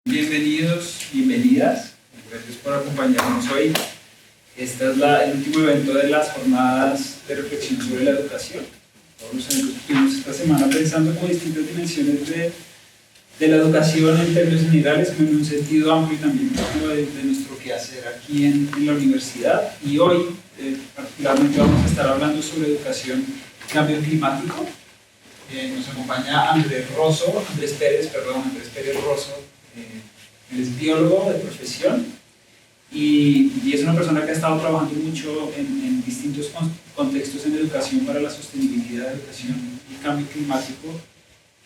Bienvenidos, bienvenidas. Gracias por acompañarnos hoy. Este es el último evento de las jornadas de reflexión sobre la educación. Todos los eventos que tuvimos esta semana pensando con distintas dimensiones de la educación en términos generales, como en un sentido amplio y también de nuestro quehacer aquí en la universidad. Y hoy, particularmente, vamos a estar hablando sobre educación y cambio climático. Nos acompaña Andrés Pérez Rosso. Él es biólogo de profesión y es una persona que ha estado trabajando mucho en distintos contextos en educación para la sostenibilidad de educación y cambio climático.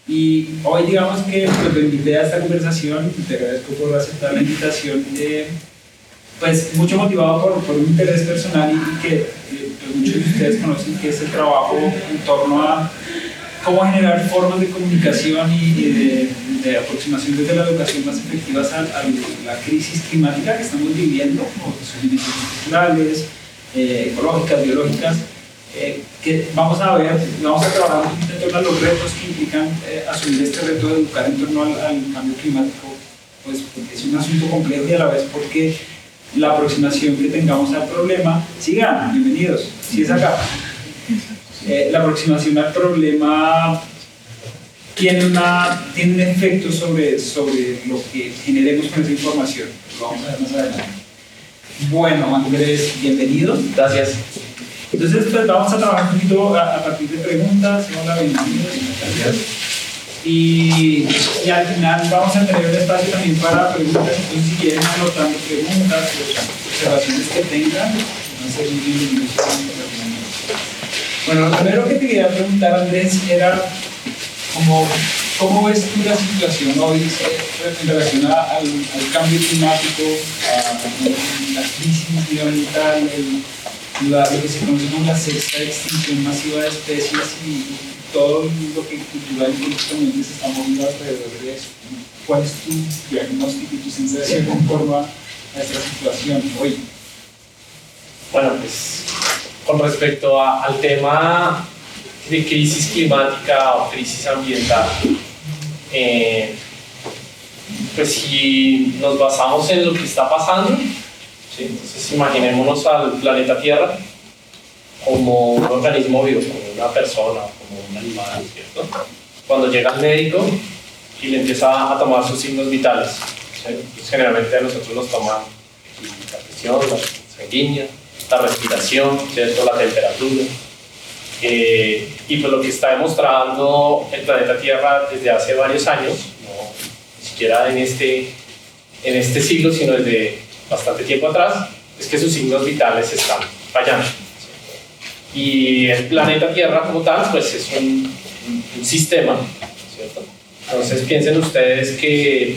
Y hoy, digamos que lo invité a esta conversación, y te agradezco por aceptar la invitación, pues mucho motivado por un interés personal y que muchos de ustedes conocen, que es el trabajo en torno a cómo generar formas de comunicación y de aproximación desde la educación más efectivas a la crisis climática que estamos viviendo, con sus dimensiones culturales, ecológicas, biológicas, que vamos a trabajar un poquito en torno a los retos que implican asumir este reto de educar en torno al cambio climático, pues porque es un asunto complejo y a la vez porque la aproximación que tengamos al problema, sigan, bienvenidos, si es acá. La aproximación al problema tiene un efecto sobre lo que generemos con esa información. Lo vamos a ver más adelante. Bueno, Andrés, bienvenido. Gracias. Entonces, pues vamos a trabajar un poquito a partir de preguntas. Hola, bienvenidos. Gracias. Y al final vamos a tener un espacio también para preguntas. Entonces, si quieren anotando preguntas o observaciones que tengan, van a ser muy bienvenidos. Bueno, lo primero que te quería preguntar, Andrés, era ¿cómo ves tú la situación hoy en relación al cambio climático, a la crisis medioambiental, lo que se conoce como la sexta extinción masiva de especies y todo lo que cultural y políticamente se está moviendo alrededor de eso? ¿Cuál es tu diagnóstico y tu sensación en torno a esta situación hoy? Bueno, pues con respecto al tema de crisis climática o crisis ambiental, pues si nos basamos en lo que está pasando, ¿sí? Entonces imaginémonos al planeta Tierra como un organismo vivo, como una persona, como un animal, ¿cierto? Cuando llega el médico y le empieza a tomar sus signos vitales, ¿sí? Pues generalmente a nosotros nos toman la presión, la sanguínea, la respiración, ¿cierto? La temperatura. Y pues lo que está demostrando el planeta Tierra desde hace varios años, no ni siquiera en este siglo, sino desde bastante tiempo atrás, es que sus signos vitales están fallando. Y el planeta Tierra como tal, pues es un sistema, ¿cierto? Entonces piensen ustedes que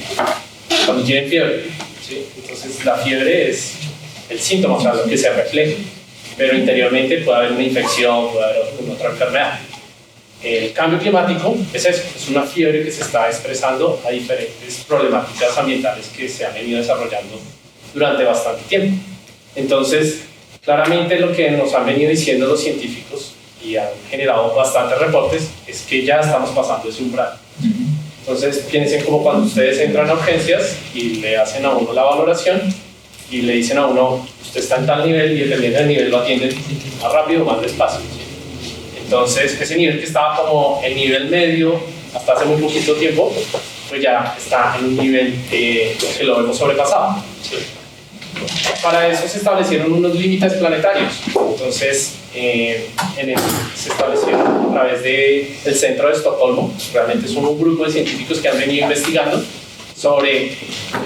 cuando tienen fiebre, ¿sí? Entonces la fiebre es el síntoma, o sea, lo que se refleja, pero interiormente puede haber una infección, puede haber alguna otra enfermedad. El cambio climático es eso, es una fiebre que se está expresando a diferentes problemáticas ambientales que se han venido desarrollando durante bastante tiempo. Entonces, claramente lo que nos han venido diciendo los científicos y han generado bastantes reportes es que ya estamos pasando ese umbral. Entonces, piensen como cuando ustedes entran a urgencias y le hacen a uno la valoración y le dicen a uno, usted está en tal nivel y dependiendo del nivel lo atienden más rápido o más despacio, ¿sí? Entonces ese nivel que estaba como el nivel medio hasta hace muy poquito tiempo, pues ya está en un nivel que lo hemos sobrepasado, ¿sí? Para eso se establecieron unos límites planetarios. Entonces se establecieron a través del centro de Estocolmo. Realmente son un grupo de científicos que han venido investigando sobre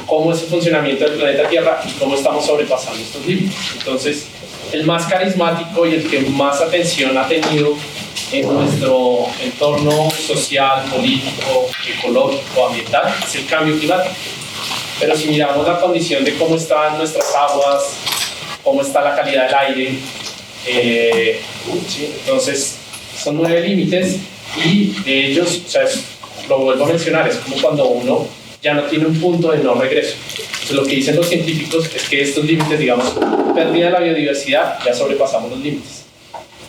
cómo es el funcionamiento del planeta Tierra y cómo estamos sobrepasando estos límites. Entonces, el más carismático y el que más atención ha tenido en nuestro entorno social, político, ecológico, ambiental, es el cambio climático. Pero si miramos la condición de cómo están nuestras aguas, cómo está la calidad del aire, ¿sí? Entonces, son 9 límites y de ellos, o sea, lo vuelvo a mencionar, es como cuando uno ya no tiene un punto de no regreso. Entonces, lo que dicen los científicos es que estos límites, digamos, pérdida de la biodiversidad, ya sobrepasamos los límites.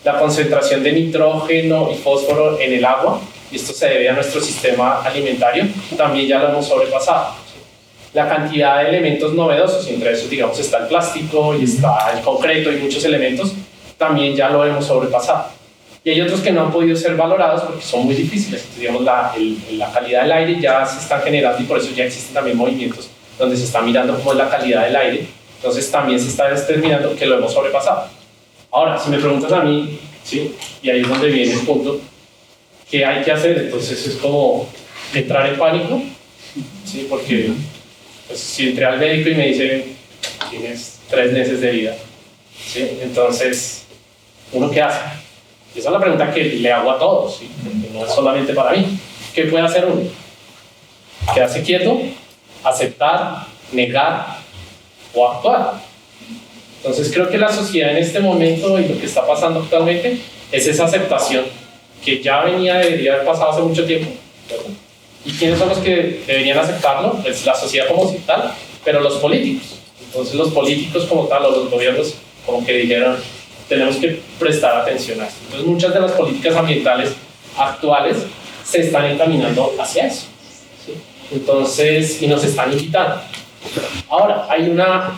La concentración de nitrógeno y fósforo en el agua, y esto se debe a nuestro sistema alimentario, también ya lo hemos sobrepasado. la cantidad de elementos novedosos, y entre esos, digamos, está el plástico y está el concreto y muchos elementos, también ya lo hemos sobrepasado. Y hay otros que no han podido ser valorados porque son muy difíciles. Entonces, digamos, la calidad del aire ya se está generando y por eso ya existen también movimientos donde se está mirando cómo es la calidad del aire. Entonces también se está determinando que lo hemos sobrepasado. Ahora, si me preguntas a mí, ¿sí? Y ahí es donde viene el punto, ¿qué hay que hacer? Entonces es como entrar en pánico, ¿sí? Porque pues, si entré al médico y me dice tienes 3 meses de vida, ¿sí? Entonces, ¿uno qué hace? Y esa es la pregunta que le hago a todos, ¿sí? Porque no es solamente para mí. ¿Qué puede hacer uno? ¿Quedarse quieto? ¿Aceptar? ¿Negar? ¿O actuar? Entonces creo que la sociedad en este momento y lo que está pasando actualmente es esa aceptación que ya debería haber pasado hace mucho tiempo, ¿verdad? ¿Y quiénes son los que deberían aceptarlo? Pues la sociedad como tal, pero los políticos. Entonces los políticos como tal o los gobiernos como que dijeron tenemos que prestar atención a esto. Entonces muchas de las políticas ambientales actuales se están encaminando hacia eso, ¿sí? Entonces, y nos están invitando. Ahora, hay una...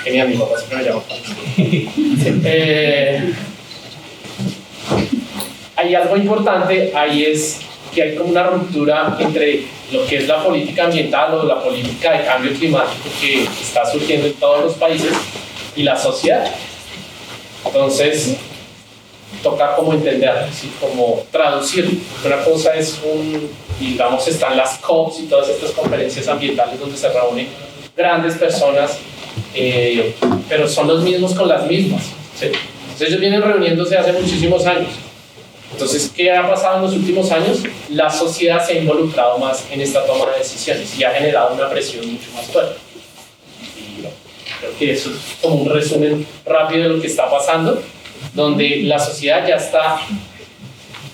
Genial, mi papá siempre me llama. Hay algo importante, ahí es que hay como una ruptura entre lo que es la política ambiental o la política de cambio climático que está surgiendo en todos los países y la sociedad. Entonces, toca como entenderlo, ¿sí? Como traducirlo. Una cosa es digamos, están las COPs y todas estas conferencias ambientales donde se reúnen grandes personas, pero son los mismos con las mismas, ¿sí? Entonces ellos vienen reuniéndose hace muchísimos años. Entonces, ¿qué ha pasado en los últimos años? La sociedad se ha involucrado más en esta toma de decisiones y ha generado una presión mucho más fuerte. Y creo que eso es como un resumen rápido de lo que está pasando, donde la sociedad ya está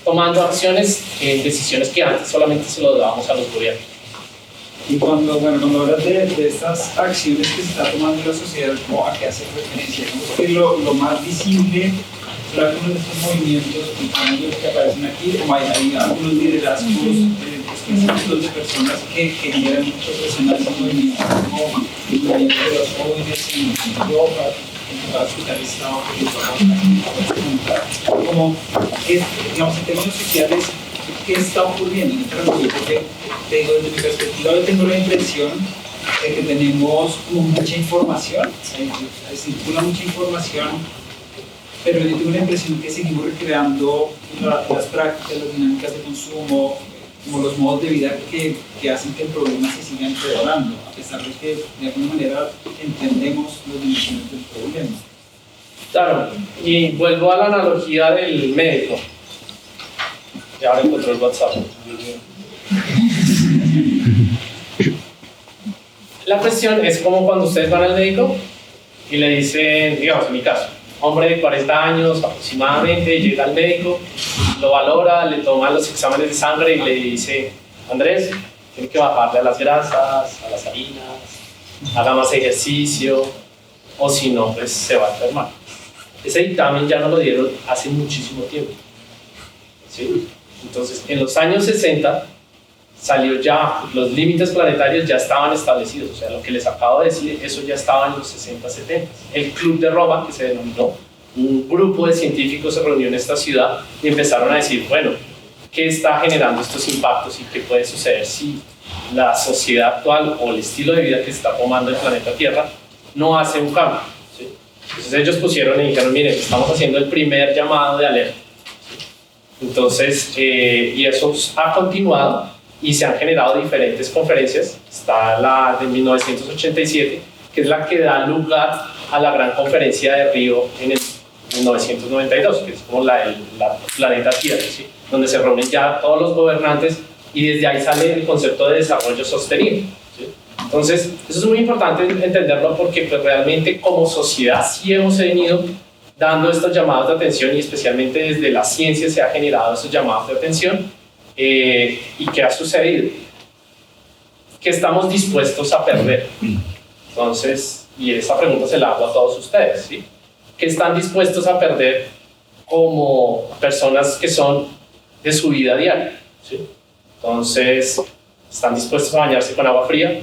tomando acciones en decisiones que antes solamente se lo dábamos a los gobiernos. Y cuando hablas de estas acciones que se está tomando en la sociedad, ¿cómo a qué hace referencia? ¿No? Que lo más visible son algunos de estos movimientos que aparecen aquí, como hay algunos liderazgos de personas que generan mucha presión a estos movimientos, como el movimiento de los jóvenes en Europa, en el hospital Estado, como, digamos, en términos sociales, ¿qué está ocurriendo en esta revolución? Porque desde mi perspectiva yo tengo la impresión de que tenemos como mucha información, circula mucha información, pero yo tengo la impresión que seguimos recreando las prácticas, las dinámicas de consumo, como los modos de vida que hacen que el problema se siga empeorando, a pesar de que de alguna manera entendemos las dimensiones del problema. Claro, y vuelvo a la analogía del médico. Ya ahora encontré el WhatsApp. La cuestión es como cuando ustedes van al médico y le dicen, digamos en mi caso, hombre de 40 años aproximadamente, llega al médico, lo valora, le toma los exámenes de sangre y le dice, Andrés, tiene que bajarle a las grasas, a las harinas, haga más ejercicio, o si no, pues se va a enfermar. Ese dictamen ya no lo dieron hace muchísimo tiempo, ¿sí? Entonces, en los años 60 salió ya, los límites planetarios ya estaban establecidos, o sea, lo que les acabo de decir, eso ya estaba en los 60, 70. El Club de Roma, que se denominó, un grupo de científicos se reunió en esta ciudad y empezaron a decir, bueno, ¿qué está generando estos impactos y qué puede suceder si la sociedad actual o el estilo de vida que está tomando el planeta Tierra no hace un cambio? ¿Sí? Entonces ellos pusieron y dijeron, miren, estamos haciendo el primer llamado de alerta. Entonces, y eso ha continuado y se han generado diferentes conferencias. Está la de 1987, que es la que da lugar a la gran conferencia de Río en el 1992, que es como la planeta Tierra, ¿sí? Donde se reúnen ya todos los gobernantes y desde ahí sale el concepto de desarrollo sostenible, ¿sí? Entonces, eso es muy importante entenderlo porque pues, realmente como sociedad sí hemos venido dando estos llamados de atención y especialmente desde la ciencia se ha generado estos llamados de atención. ¿Y qué ha sucedido? ¿Qué estamos dispuestos a perder? Entonces, y esa pregunta se la hago a todos ustedes, ¿sí? ¿Qué están dispuestos a perder como personas que son de su vida diaria? ¿Sí? Entonces, ¿están dispuestos a bañarse con agua fría?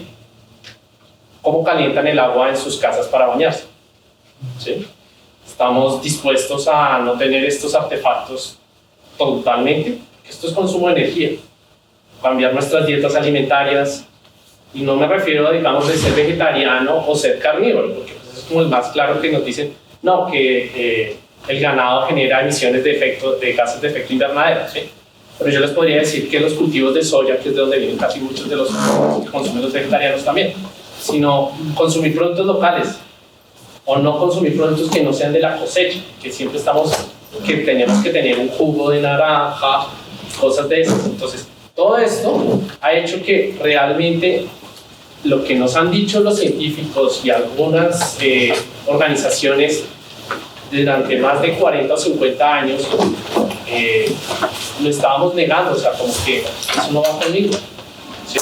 cómo calientan el agua en sus casas para bañarse. ¿Sí? Estamos dispuestos a no tener estos artefactos totalmente. Esto es consumo de energía. Cambiar nuestras dietas alimentarias. Y no me refiero, digamos, de ser vegetariano o ser carnívoro, porque pues, es como el más claro que nos dicen, no, que el ganado genera emisiones de gases de efecto invernadero, ¿sí? Pero yo les podría decir que los cultivos de soya, que es de donde vienen casi muchos de los que consumen los vegetarianos también, sino consumir productos locales, o no consumir productos que no sean de la cosecha, que siempre que tenemos que tener un jugo de naranja, cosas de esas. Entonces, todo esto ha hecho que realmente lo que nos han dicho los científicos y algunas organizaciones durante más de 40 o 50 años lo estábamos negando, o sea, como que eso no va conmigo, ¿sí?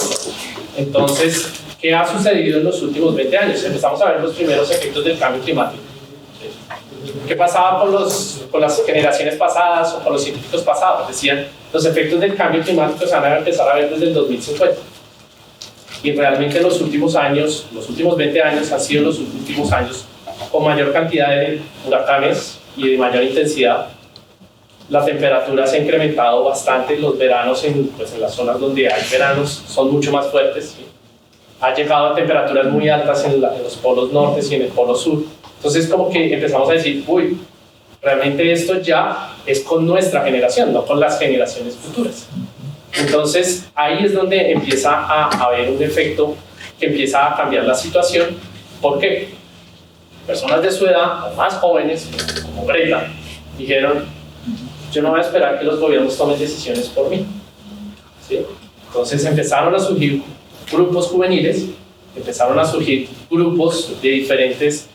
Entonces, ¿qué ha sucedido en los últimos 20 años? Empezamos a ver los primeros efectos del cambio climático. ¿Qué pasaba con las generaciones pasadas o con los científicos pasados? Decían, los efectos del cambio climático se van a empezar a ver desde el 2050. Y realmente los últimos años, los últimos 20 años han sido los últimos años con mayor cantidad de huracanes y de mayor intensidad. La temperatura se ha incrementado bastante, los veranos en las zonas donde hay veranos son mucho más fuertes, ¿sí? Ha llegado a temperaturas muy altas en los polos norte y en el polo sur. Entonces como que empezamos a decir, uy, realmente esto ya es con nuestra generación, no con las generaciones futuras. Entonces ahí es donde empieza a haber un efecto que empieza a cambiar la situación. ¿Por qué? Personas de su edad o más jóvenes, como Greta, dijeron, yo no voy a esperar que los gobiernos tomen decisiones por mí, ¿sí? Entonces empezaron a surgir grupos juveniles, empezaron a surgir grupos de diferentes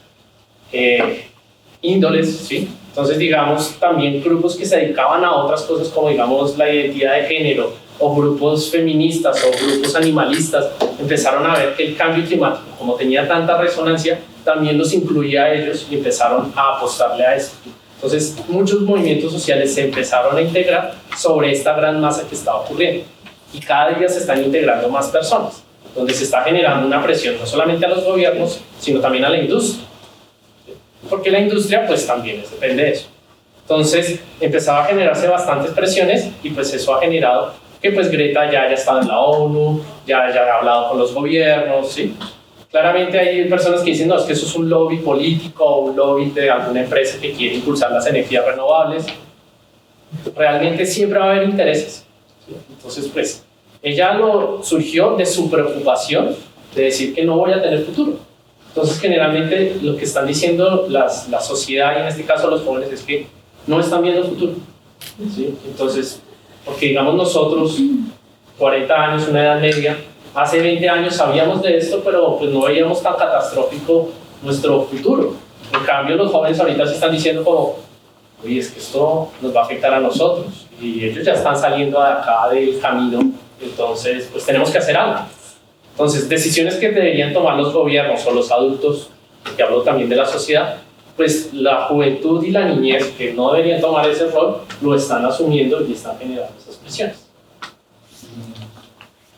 índoles, ¿sí? Entonces, digamos, también grupos que se dedicaban a otras cosas como, digamos, la identidad de género, o grupos feministas, o grupos animalistas, empezaron a ver que el cambio climático, como tenía tanta resonancia, también los incluía a ellos y empezaron a apostarle a eso. Entonces, muchos movimientos sociales se empezaron a integrar sobre esta gran masa que estaba ocurriendo. Y cada día se están integrando más personas, donde se está generando una presión no solamente a los gobiernos, sino también a la industria. Porque la industria pues también depende de eso. Entonces empezaba a generarse bastantes presiones y pues eso ha generado que pues Greta ya haya estado en la ONU, ya ha hablado con los gobiernos, ¿sí? Claramente hay personas que dicen, no, es que eso es un lobby político o un lobby de alguna empresa que quiere impulsar las energías renovables. Realmente siempre va a haber intereses, ¿sí? Entonces pues ella surgió de su preocupación de decir que no voy a tener futuro. Entonces, generalmente lo que están diciendo la sociedad, y en este caso los jóvenes, es que no están viendo el futuro, ¿sí? Entonces, porque digamos nosotros, 40 años, una edad media, hace 20 años sabíamos de esto, pero pues no veíamos tan catastrófico nuestro futuro. En cambio, los jóvenes ahorita se están diciendo como, oye, es que esto nos va a afectar a nosotros, y ellos ya están saliendo de acá del camino, entonces pues tenemos que hacer algo. Entonces, decisiones que deberían tomar los gobiernos o los adultos, que hablo también de la sociedad, pues la juventud y la niñez, que no deberían tomar ese rol, lo están asumiendo y están generando esas presiones.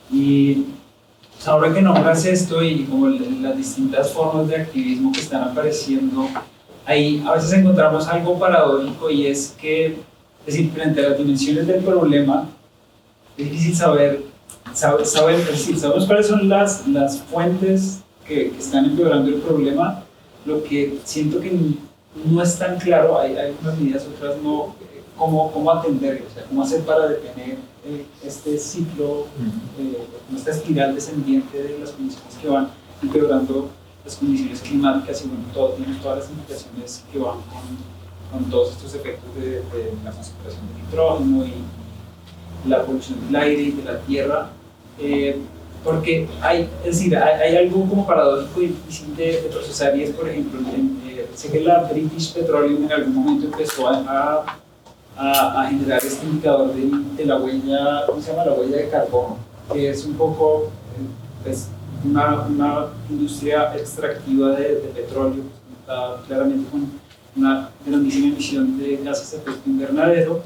Y ahora que nombras esto y como las distintas formas de activismo que están apareciendo, ahí a veces encontramos algo paradójico, y es que, es decir, frente a las dimensiones del problema, es difícil sabemos cuáles son las fuentes que están empeorando el problema. Lo que siento que no es tan claro, hay algunas medidas, otras no, cómo atenderlo, o sea, cómo hacer para detener este ciclo, esta espiral descendiente de las condiciones que van empeorando las condiciones climáticas, y bueno, tiene todas las implicaciones que van con todos estos efectos de la concentración de nitrógeno y la polución del aire y de la tierra. Porque hay algo como paradójico y difícil de procesar, y es, por ejemplo, sé que la British Petroleum en algún momento empezó a generar este indicador de la huella, ¿cómo se llama? La huella de carbono, que es un poco pues, una industria extractiva de petróleo, está claramente con una grandísima emisión de gases de efecto invernadero.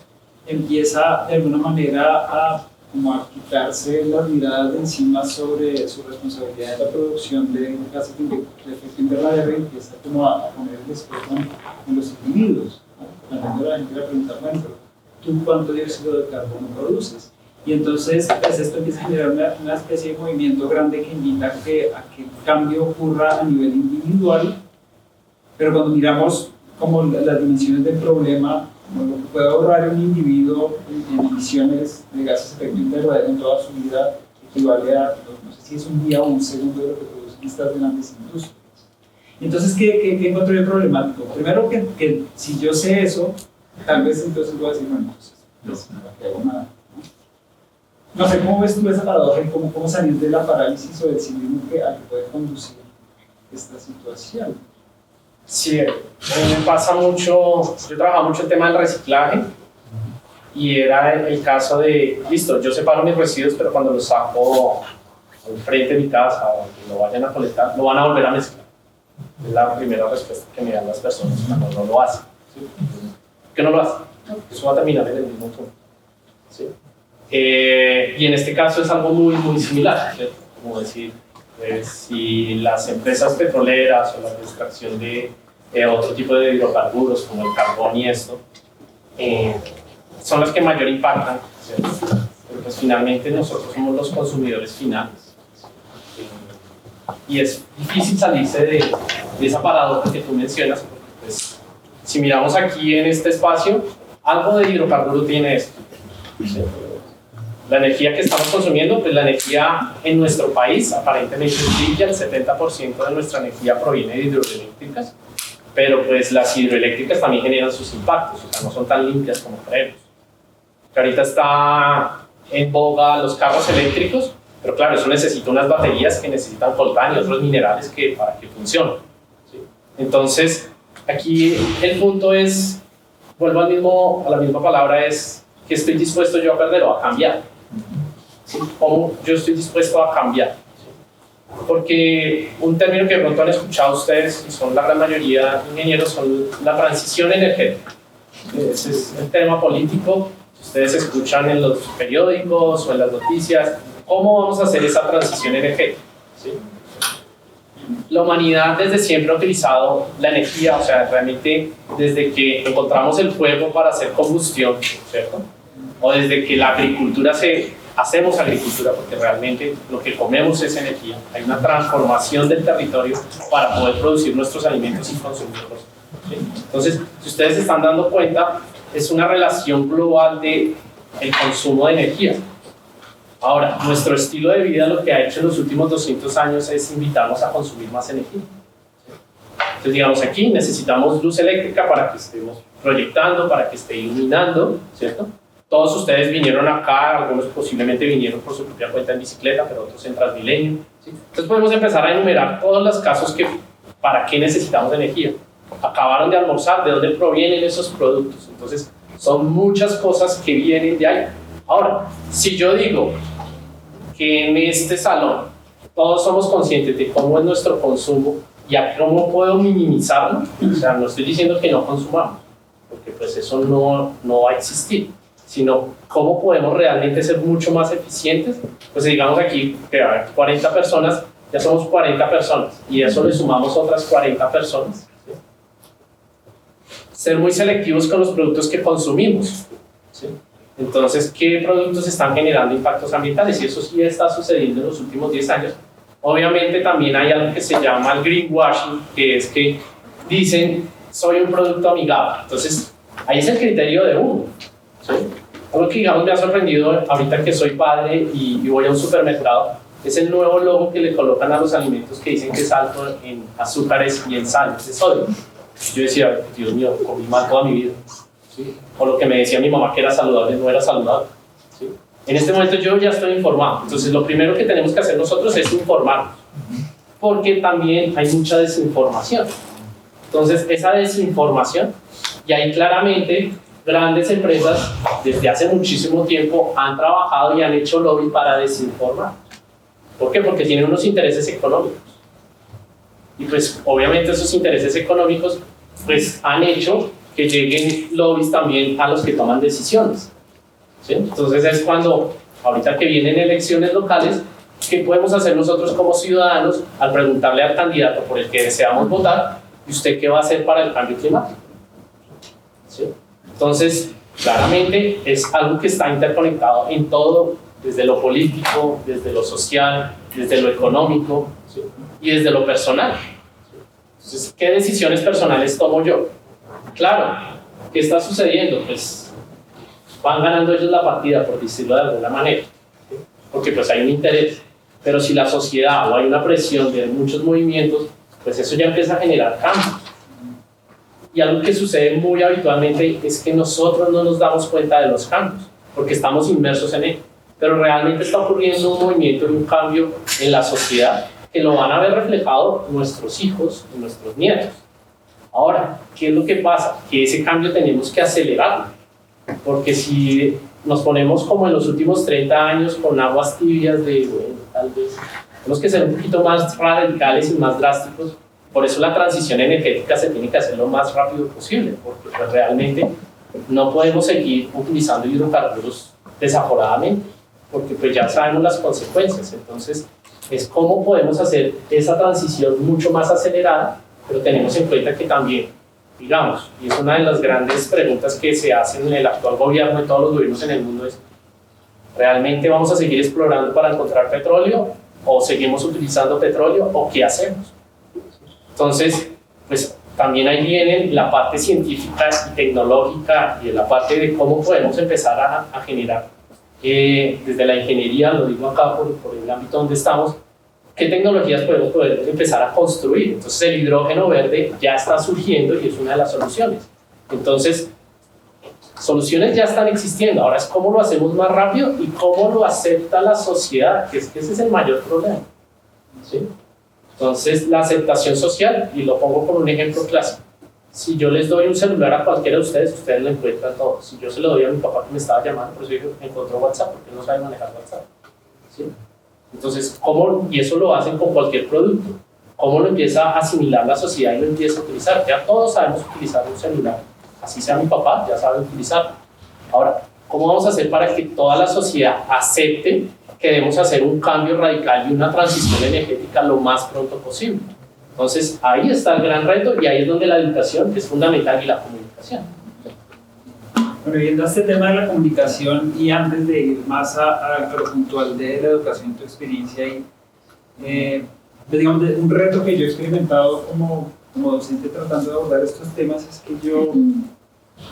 Empieza de alguna manera a como a quitarse las miradas de encima sobre su responsabilidad en la producción de gases de efecto invernadero y empieza como a poner el espejo en los individuos, ¿no? La gente le pregunta, bueno, pero ¿tú cuánto dióxido de carbono produces? Y entonces pues esto empieza a generar una especie de movimiento grande que invita a que el cambio ocurra a nivel individual, pero cuando miramos como las dimensiones del problema, como lo que puede ahorrar un individuo en emisiones de gases de efecto invernadero en toda su vida equivale a, no sé si es un día o un segundo de lo que producen estas grandes industrias. Entonces, ¿qué encontré yo problemático? Primero que si yo sé eso, tal vez entonces voy a decir, bueno, entonces no hago nada. No sé, ¿cómo ves tú esa paradoja y cómo salir de la parálisis o del cinismo a que puede conducir esta situación? Sí, me pasa mucho, yo trabajaba mucho el tema del reciclaje y era el caso de, listo, yo separo mis residuos, pero cuando los saco al frente de mi casa o que lo vayan a colectar, lo van a volver a mezclar. Es la primera respuesta que me dan las personas cuando no lo hacen. ¿Sí? ¿Por qué no lo hacen? Eso va a terminar en el mismo punto. ¿Sí? Y en este caso es algo muy similar, ¿cierto? Como decir, si las empresas petroleras o la extracción de otro tipo de hidrocarburos como el carbón y esto son las que mayor impactan, ¿cierto? Pero pues finalmente nosotros somos los consumidores finales y es difícil salirse de esa paradoja que tú mencionas, porque pues, si miramos aquí en este espacio, algo de hidrocarburo tiene esto, ¿cierto? La energía que estamos consumiendo, pues la energía en nuestro país aparentemente es limpia, el 70% de nuestra energía proviene de hidroeléctricas, pero pues las hidroeléctricas también generan sus impactos, o sea, no son tan limpias como creemos. Que ahorita está en boga los carros eléctricos, pero claro, eso necesita unas baterías que necesitan coltán y otros minerales para que funcionen, ¿sí? Entonces, aquí el punto es, vuelvo a la misma palabra, es que estoy dispuesto yo a perder o a cambiar. ¿Cómo yo estoy dispuesto a cambiar? Porque un término que de pronto han escuchado ustedes, y son la gran mayoría de ingenieros, son la transición energética. Ese es el tema político. Si ustedes escuchan en los periódicos o en las noticias, ¿cómo vamos a hacer esa transición energética? ¿Sí? La humanidad desde siempre ha utilizado la energía, o sea, realmente desde que encontramos el fuego para hacer combustión, ¿cierto? O desde que la agricultura hacemos agricultura, porque realmente lo que comemos es energía. Hay una transformación del territorio para poder producir nuestros alimentos y consumirlos, ¿sí? Entonces, si ustedes se están dando cuenta, es una relación global del consumo de energía. Ahora, nuestro estilo de vida lo que ha hecho en los últimos 200 años es invitarnos a consumir más energía, ¿sí? Entonces, digamos, aquí necesitamos luz eléctrica para que estemos proyectando, para que esté iluminando, ¿cierto? Todos ustedes vinieron acá, algunos posiblemente vinieron por su propia cuenta en bicicleta, pero otros en Transmilenio, ¿sí? Entonces podemos empezar a enumerar todos los casos para qué necesitamos energía. Acabaron de almorzar, ¿de dónde provienen esos productos? Entonces son muchas cosas que vienen de ahí. Ahora, si yo digo que en este salón todos somos conscientes de cómo es nuestro consumo y a cómo puedo minimizarlo, o sea, no estoy diciendo que no consumamos, porque pues eso no va a existir, sino cómo podemos realmente ser mucho más eficientes. Pues digamos aquí que hay 40 personas, ya somos 40 personas y a eso le sumamos otras 40 personas, ¿sí? Ser muy selectivos con los productos que consumimos, ¿sí? Entonces, ¿qué productos están generando impactos ambientales? Y eso sí está sucediendo en los últimos 10 años. Obviamente también hay algo que se llama el greenwashing, que es que dicen, soy un producto amigable. Entonces, ahí es el criterio de uno, ¿sí? Algo que digamos me ha sorprendido ahorita que soy padre y voy a un supermercado, es el nuevo logo que le colocan a los alimentos que dicen que es alto en azúcares y en sales de sodio. Yo decía, Dios mío, comí mal toda mi vida, ¿sí? O lo que me decía mi mamá que era saludable, no era saludable, ¿sí? En este momento yo ya estoy informado. Entonces lo primero que tenemos que hacer nosotros es informarnos, porque también hay mucha desinformación. Entonces esa desinformación, y ahí claramente grandes empresas desde hace muchísimo tiempo han trabajado y han hecho lobby para desinformar. ¿Por qué? Porque tienen unos intereses económicos. Y pues obviamente esos intereses económicos pues han hecho que lleguen lobbies también a los que toman decisiones, ¿sí? Entonces es cuando ahorita que vienen elecciones locales, ¿qué podemos hacer nosotros como ciudadanos al preguntarle al candidato por el que deseamos votar, ¿y usted qué va a hacer para el cambio climático? ¿Sí? Entonces, claramente es algo que está interconectado en todo, desde lo político, desde lo social, desde lo económico, ¿sí? Y desde lo personal. Entonces, ¿qué decisiones personales tomo yo? Claro, ¿qué está sucediendo? Pues van ganando ellos la partida, por decirlo de alguna manera, ¿sí? Porque pues hay un interés, pero si la sociedad o hay una presión de muchos movimientos, pues eso ya empieza a generar cambios. Y algo que sucede muy habitualmente es que nosotros no nos damos cuenta de los cambios, porque estamos inmersos en ello, pero realmente está ocurriendo un movimiento y un cambio en la sociedad que lo van a ver reflejado nuestros hijos y nuestros nietos. Ahora, ¿qué es lo que pasa? Que ese cambio tenemos que acelerarlo, porque si nos ponemos como en los últimos 30 años con aguas tibias de, bueno, tal vez tenemos que ser un poquito más radicales y más drásticos. Por eso la transición energética se tiene que hacer lo más rápido posible, porque pues, realmente no podemos seguir utilizando hidrocarburos desaforadamente, porque pues ya sabemos las consecuencias. Entonces, es cómo podemos hacer esa transición mucho más acelerada, pero tenemos en cuenta que también, digamos, y es una de las grandes preguntas que se hacen en el actual gobierno y todos los gobiernos en el mundo es, ¿realmente vamos a seguir explorando para encontrar petróleo? ¿O seguimos utilizando petróleo? ¿O qué hacemos? Entonces, pues también ahí viene la parte científica y tecnológica y la parte de cómo podemos empezar a generar desde la ingeniería, lo digo acá por el ámbito donde estamos, qué tecnologías podemos poder empezar a construir. Entonces el hidrógeno verde ya está surgiendo y es una de las soluciones. Entonces, soluciones ya están existiendo, ahora es cómo lo hacemos más rápido y cómo lo acepta la sociedad, que ese es el mayor problema, ¿sí? Entonces, la aceptación social, y lo pongo como un ejemplo clásico, si yo les doy un celular a cualquiera de ustedes, ustedes lo encuentran todo. Si yo se lo doy a mi papá que me estaba llamando, por eso encontró WhatsApp, porque él no sabe manejar WhatsApp, ¿sí? Entonces, ¿cómo? Y eso lo hacen con cualquier producto. ¿Cómo lo empieza a asimilar la sociedad y lo empieza a utilizar? Ya todos sabemos utilizar un celular, así sea mi papá, ya sabe utilizarlo. Ahora, ¿cómo vamos a hacer para que toda la sociedad acepte que debemos hacer un cambio radical y una transición energética lo más pronto posible? Entonces, ahí está el gran reto y ahí es donde la educación es fundamental y la comunicación. Bueno, viendo este tema de la comunicación y antes de ir más a lo puntual de la educación, tu experiencia ahí, digamos, un reto que yo he experimentado como docente tratando de abordar estos temas es que yo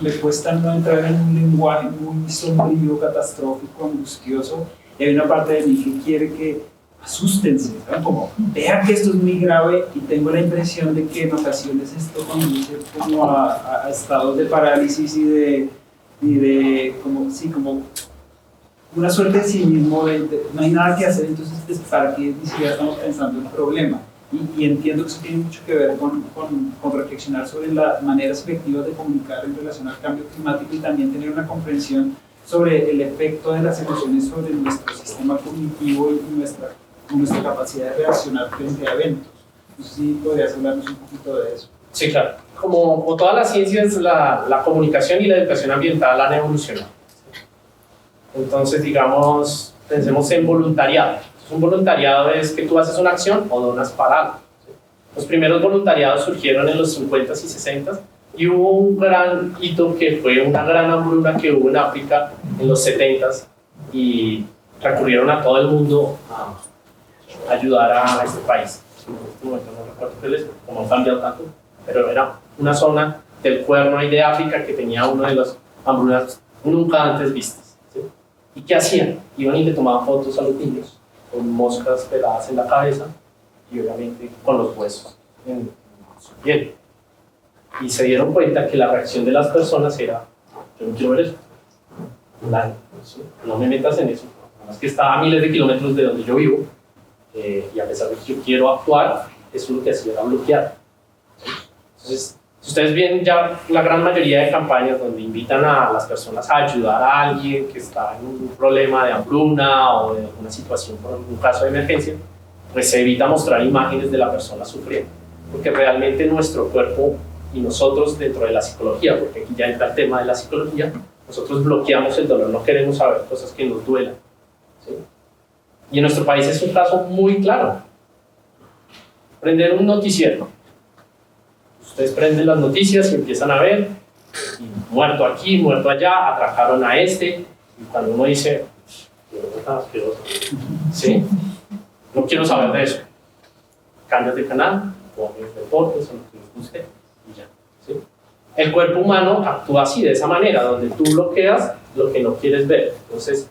me cuesta no entrar en un lenguaje muy sombrío, catastrófico, angustioso, y hay una parte de mí que quiere que asústense, ¿no? Como vean que esto es muy grave, y tengo la impresión de que en ocasiones esto conduce como a estados de parálisis y de como una suerte de cinismo, no hay nada que hacer, entonces para qué ni siquiera estamos pensando en el problema. Y entiendo que eso tiene mucho que ver con reflexionar sobre las maneras efectivas de comunicar en relación al cambio climático y también tener una comprensión sobre el efecto de las emociones sobre nuestro sistema cognitivo y nuestra capacidad de reaccionar frente a eventos. No sé si podrías hablarnos un poquito de eso. Sí, claro. Como todas las ciencias, la comunicación y la educación ambiental han evolucionado. Entonces, digamos, pensemos en voluntariado. Un voluntariado es que tú haces una acción o donas para algo. Los primeros voluntariados surgieron en los 50s y 60s y hubo un gran hito que fue una gran hambruna que hubo en África en los 70s y recurrieron a todo el mundo a ayudar a este país. En este momento no recuerdo cómo han cambiado tanto, pero era una zona del Cuerno y de África que tenía una de las hambrunas nunca antes vistas, ¿sí? ¿Y qué hacían? Iban y le tomaban fotos a los niños con moscas pegadas en la cabeza y obviamente con los huesos en su piel. Y se dieron cuenta que la reacción de las personas era: yo no quiero ver eso, no me metas en eso. Además que está a miles de kilómetros de donde yo vivo, y a pesar de que yo quiero actuar, eso lo que hacía era bloquear. Entonces, si ustedes ven ya la gran mayoría de campañas donde invitan a las personas a ayudar a alguien que está en un problema de hambruna o de alguna situación, por un caso de emergencia, pues se evita mostrar imágenes de la persona sufriendo, porque realmente nuestro cuerpo y nosotros dentro de la psicología, porque aquí ya entra el tema de la psicología, nosotros bloqueamos el dolor, no queremos saber cosas que nos duelan. ¿sí? Y en nuestro país es un caso muy claro. Prender un noticiero. Ustedes prenden las noticias y empiezan a ver, y muerto aquí, muerto allá, atracaron a este, y cuando uno dice, ¿sí? No quiero saber de eso. Cambias de canal, o ves deportes, o lo que les guste, y ya. ¿Sí? El cuerpo humano actúa así, de esa manera, donde tú bloqueas lo que no quieres ver. Entonces,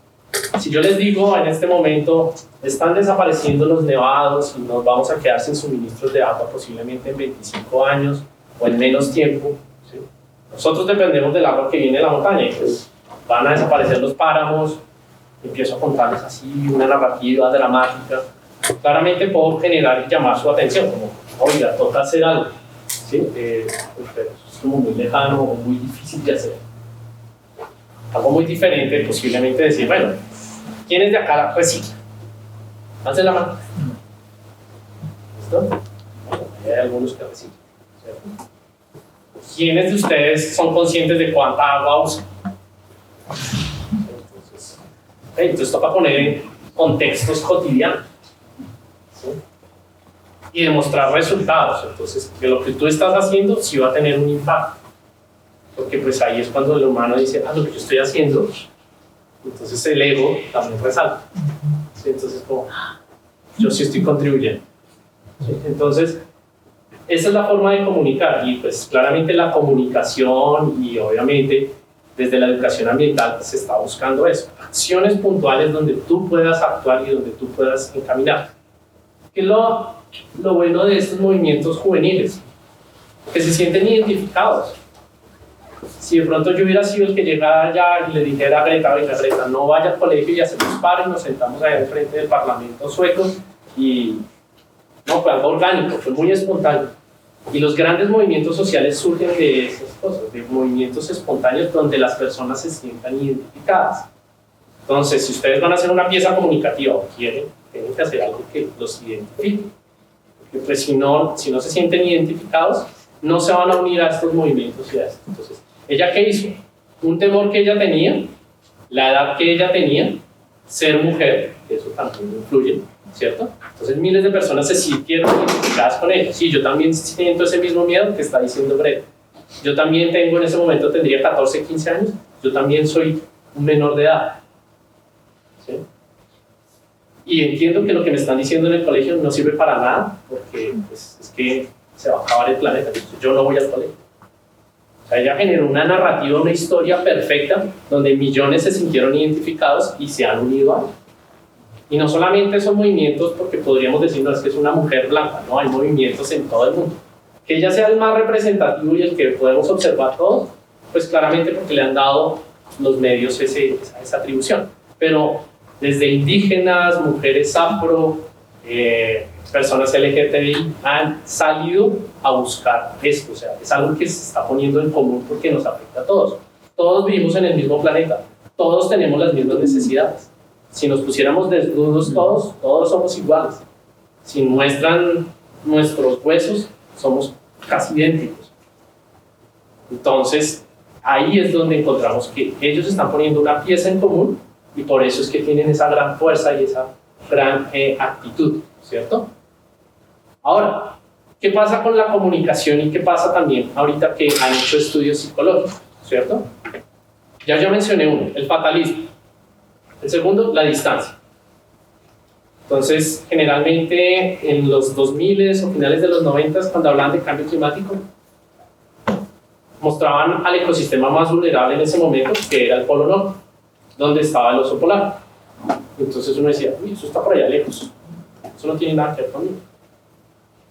si yo les digo en este momento, están desapareciendo los nevados y nos vamos a quedar sin suministros de agua posiblemente en 25 años o en menos tiempo, ¿sí? Nosotros dependemos del agua que viene de la montaña y pues van a desaparecer los páramos. Empiezo a contarles así una narrativa dramática. Claramente puedo generar y llamar su atención, como, oiga, toca hacer algo, ¿sí? Pero es como muy lejano o muy difícil de hacer. Algo muy diferente, posiblemente decir, bueno, ¿quiénes de acá reciclan? Alcen la mano. ¿Listo? Bueno, hay algunos que reciclan, ¿cierto? ¿Quiénes de ustedes son conscientes de cuánta agua usan? Entonces toca poner en contextos cotidianos, ¿sí? Y demostrar resultados. Entonces, que lo que tú estás haciendo sí va a tener un impacto. Porque pues ahí es cuando el humano dice, lo que yo estoy haciendo, entonces el ego también resalta. ¿Sí? Entonces, como, yo sí estoy contribuyendo. ¿Sí? Entonces, esa es la forma de comunicar. Y pues claramente la comunicación y obviamente desde la educación ambiental se está buscando eso. Acciones puntuales donde tú puedas actuar y donde tú puedas encaminar. ¿Qué es lo bueno de estos movimientos juveniles? Que se sienten identificados. Si de pronto yo hubiera sido el que llegara allá y le dijera a Greta, oiga Greta, no vaya al colegio y hacemos pares, nos sentamos allá al frente del Parlamento sueco y no, fue algo orgánico, fue muy espontáneo. Y los grandes movimientos sociales surgen de esas cosas, de movimientos espontáneos donde las personas se sientan identificadas. Entonces, si ustedes van a hacer una pieza comunicativa o quieren, tienen que hacer algo que los identifique. Porque pues, si no se sienten identificados, no se van a unir a estos movimientos y a esto. Entonces, ¿ella qué hizo? Un temor que ella tenía, la edad que ella tenía, ser mujer, que eso también influye, ¿cierto? Entonces miles de personas se sintieron identificadas con ella. Sí, yo también siento ese mismo miedo que está diciendo Greta. Yo también tengo, en ese momento tendría 14, 15 años, yo también soy un menor de edad. ¿Sí? Y entiendo que lo que me están diciendo en el colegio no sirve para nada, porque pues, es que se va a acabar el planeta, yo no voy al colegio. O sea, ella generó una narrativa, una historia perfecta, donde millones se sintieron identificados y se han unido a ella. Y no solamente son movimientos porque podríamos decir, no, es que es una mujer blanca, no, hay movimientos en todo el mundo. Que ella sea el más representativo y el que podemos observar todos, pues claramente porque le han dado los medios esa atribución. Pero desde indígenas, mujeres afro, personas LGTBI han salido a buscar esto, o sea, es algo que se está poniendo en común porque nos afecta a todos. Todos vivimos en el mismo planeta, todos tenemos las mismas necesidades. Si nos pusiéramos desnudos todos somos iguales. Si muestran nuestros huesos, somos casi idénticos. Entonces, ahí es donde encontramos que ellos están poniendo una pieza en común y por eso es que tienen esa gran fuerza y esa gran actitud, ¿cierto? Ahora, ¿qué pasa con la comunicación y qué pasa también ahorita que han hecho estudios psicológicos, ¿cierto? Ya yo mencioné uno, el fatalismo. El segundo, la distancia. Entonces, generalmente en los 2000 o finales de los 90, cuando hablaban de cambio climático, mostraban al ecosistema más vulnerable en ese momento, que era el Polo Norte, donde estaba el oso polar. Entonces uno decía, uy, eso está por allá lejos, eso no tiene nada que ver conmigo.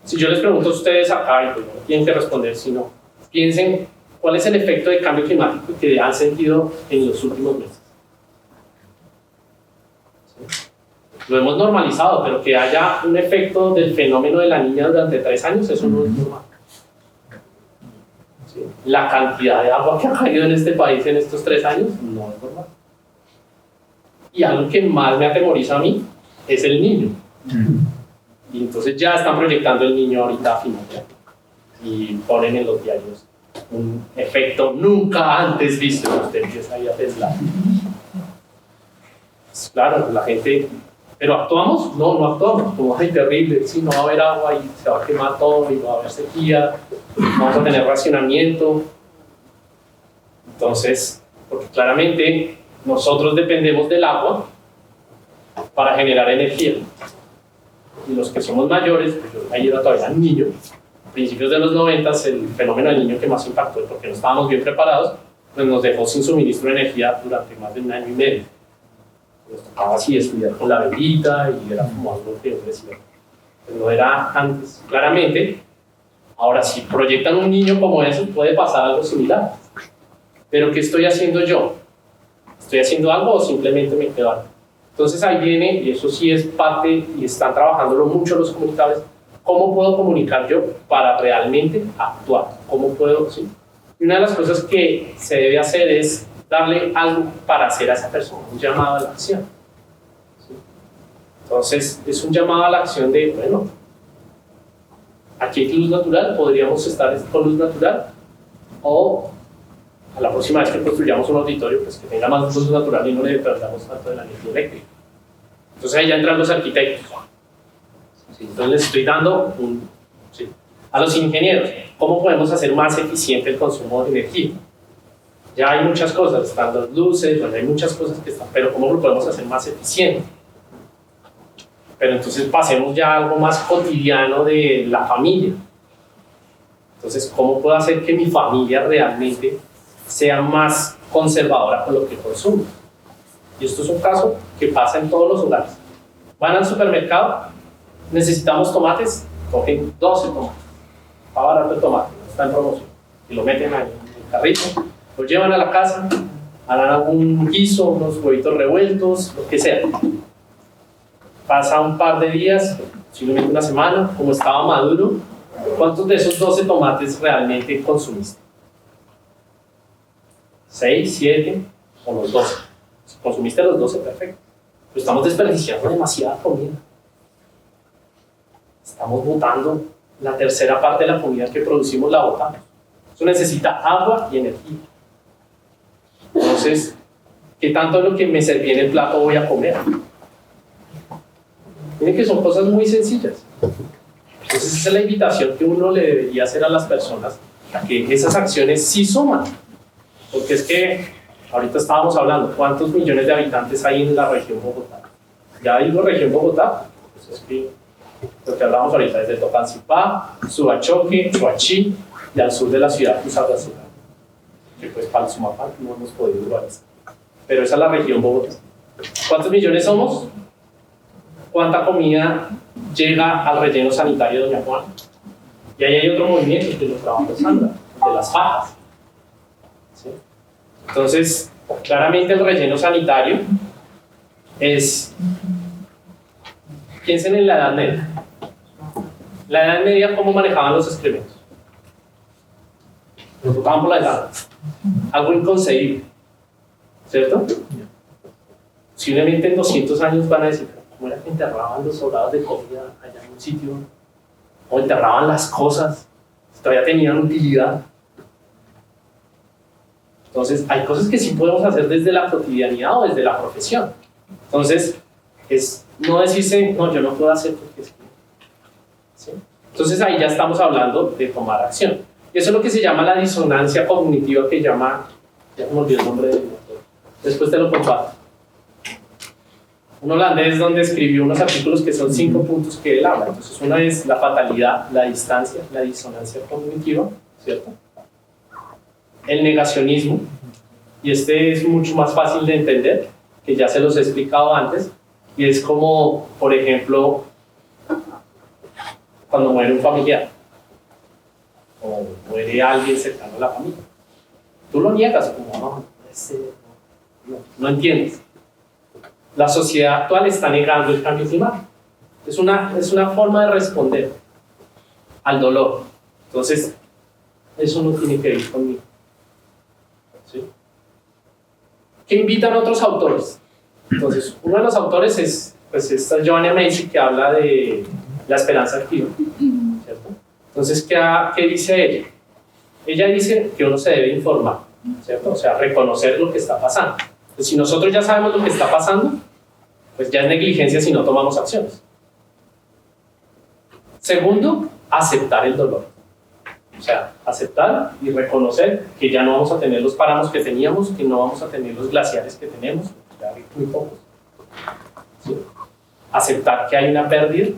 Si yo les pregunto a ustedes acá, y pues no tienen que responder, sino piensen cuál es el efecto de cambio climático que han sentido en los últimos meses. ¿Sí? Lo hemos normalizado, pero que haya un efecto del fenómeno de la niña durante 3 años, eso no es normal. ¿Sí? La cantidad de agua que ha caído en este país en estos 3 años no es normal. Y algo que más me atemoriza a mí es el niño. Y entonces ya están proyectando el niño ahorita a final de año. Y ponen en los diarios un efecto nunca antes visto. Usted empieza ahí a pensar. Pues, claro, la gente, pero ¿actuamos? No, no actuamos, como ay, terrible, sí, no va a haber agua y se va a quemar todo y no va a haber sequía, no vamos a tener racionamiento. Entonces, porque claramente nosotros dependemos del agua para generar energía. Y los que somos mayores, pues yo ahí era todavía un niño, a principios de los 90, el fenómeno del niño que más impactó, porque no estábamos bien preparados, pues nos dejó sin suministro de energía durante más de 1 año y medio. Nos tocaba así estudiar con la velita y era como algo que yo decía. Pero no era antes. Claramente, ahora si proyectan un niño como eso, puede pasar algo similar. Pero ¿qué estoy haciendo yo? ¿Estoy haciendo algo o simplemente me quedo algo? Entonces ahí viene, y eso sí es parte, y están trabajándolo mucho los comunicadores, ¿cómo puedo comunicar yo para realmente actuar? ¿Cómo puedo? ¿Sí? Y una de las cosas que se debe hacer es darle algo para hacer a esa persona, un llamado a la acción. ¿Sí? Entonces es un llamado a la acción de, bueno, aquí hay luz natural, podríamos estar con luz natural, o a la próxima vez que construyamos un auditorio, pues que tenga más luz natural y no le dependamos tanto de la energía eléctrica. Entonces ahí ya entran los arquitectos. ¿Sí? Entonces les estoy dando ¿sí? A los ingenieros, ¿cómo podemos hacer más eficiente el consumo de energía? Ya hay muchas cosas, están las luces, bueno, hay muchas cosas que están, pero ¿cómo lo podemos hacer más eficiente? Pero entonces pasemos ya a algo más cotidiano de la familia. Entonces, ¿cómo puedo hacer que mi familia realmente sea más conservadora con lo que consume? Y esto es un caso que pasa en todos los hogares. Van al supermercado, necesitamos tomates, cogen 12 tomates, está barato el tomate, está en promoción, y lo meten ahí en el carrito, lo llevan a la casa, harán algún guiso, unos huevitos revueltos, lo que sea. Pasa un par de días, posiblemente 1 semana, como estaba maduro, ¿cuántos de esos 12 tomates realmente consumiste? 6, 7 o los 12. Si consumiste los 12, perfecto. Pero estamos desperdiciando demasiada comida. Estamos botando la tercera parte de la comida que producimos, la botamos. Eso necesita agua y energía. Entonces, ¿qué tanto de lo que me serví en el plato voy a comer? Miren que son cosas muy sencillas. Entonces, esa es la invitación que uno le debería hacer a las personas, a que esas acciones sí suman. Porque es que ahorita estábamos hablando, ¿cuántos millones de habitantes hay en la región Bogotá? Ya digo región Bogotá, pues es que lo que hablamos ahorita es de Tocancipá, Suachoque, Suachí y al sur de la ciudad Fusagasugá, que pues para el Sumapá no hemos podido urbanizar. Pero esa es la región Bogotá. ¿Cuántos millones somos? ¿Cuánta comida llega al relleno sanitario de Doña Juana? Y ahí hay otro movimiento que lo trabaja Sandra, de las fajas. ¿Sí? Entonces, claramente el relleno sanitario es, piensen en la Edad Media. La Edad Media, ¿cómo manejaban los excrementos? Los botaban por la edad. Algo inconcebible, ¿cierto? Posiblemente en 200 años van a decir, ¿cómo era que enterraban los sobrados de comida allá en un sitio? ¿O enterraban las cosas? Todavía tenían utilidad. Entonces, hay cosas que sí podemos hacer desde la cotidianidad o desde la profesión. Entonces, es no decirse, no, yo no puedo hacer porque es que... ¿Sí? Entonces, ahí ya estamos hablando de tomar acción. Y eso es lo que se llama la disonancia cognitiva, que llama, ya me olvidé el nombre del doctor, después te lo comparto. Un holandés donde escribió unos artículos que son 5 puntos que él habla. Entonces, una es la fatalidad, la distancia, la disonancia cognitiva, ¿cierto? El negacionismo, y este es mucho más fácil de entender, que ya se los he explicado antes, y es como, por ejemplo, cuando muere un familiar, o muere alguien cercano a la familia. Tú lo niegas, como no entiendes. La sociedad actual está negando el cambio climático. Es una forma de responder al dolor. Entonces, eso no tiene que ver conmigo. ¿Sí? ¿Qué invitan otros autores? Entonces, uno de los autores es esta Joanna Macy, que habla de la esperanza activa, ¿cierto? Entonces, ¿qué dice ella? Ella dice que uno se debe informar, ¿cierto? O sea, reconocer lo que está pasando. Entonces, si nosotros ya sabemos lo que está pasando, pues ya es negligencia si no tomamos acciones. Segundo, aceptar el dolor. O sea, aceptar y reconocer que ya no vamos a tener los páramos que teníamos, que no vamos a tener los glaciares que tenemos, ya hay muy pocos. ¿Sí? Aceptar que hay una pérdida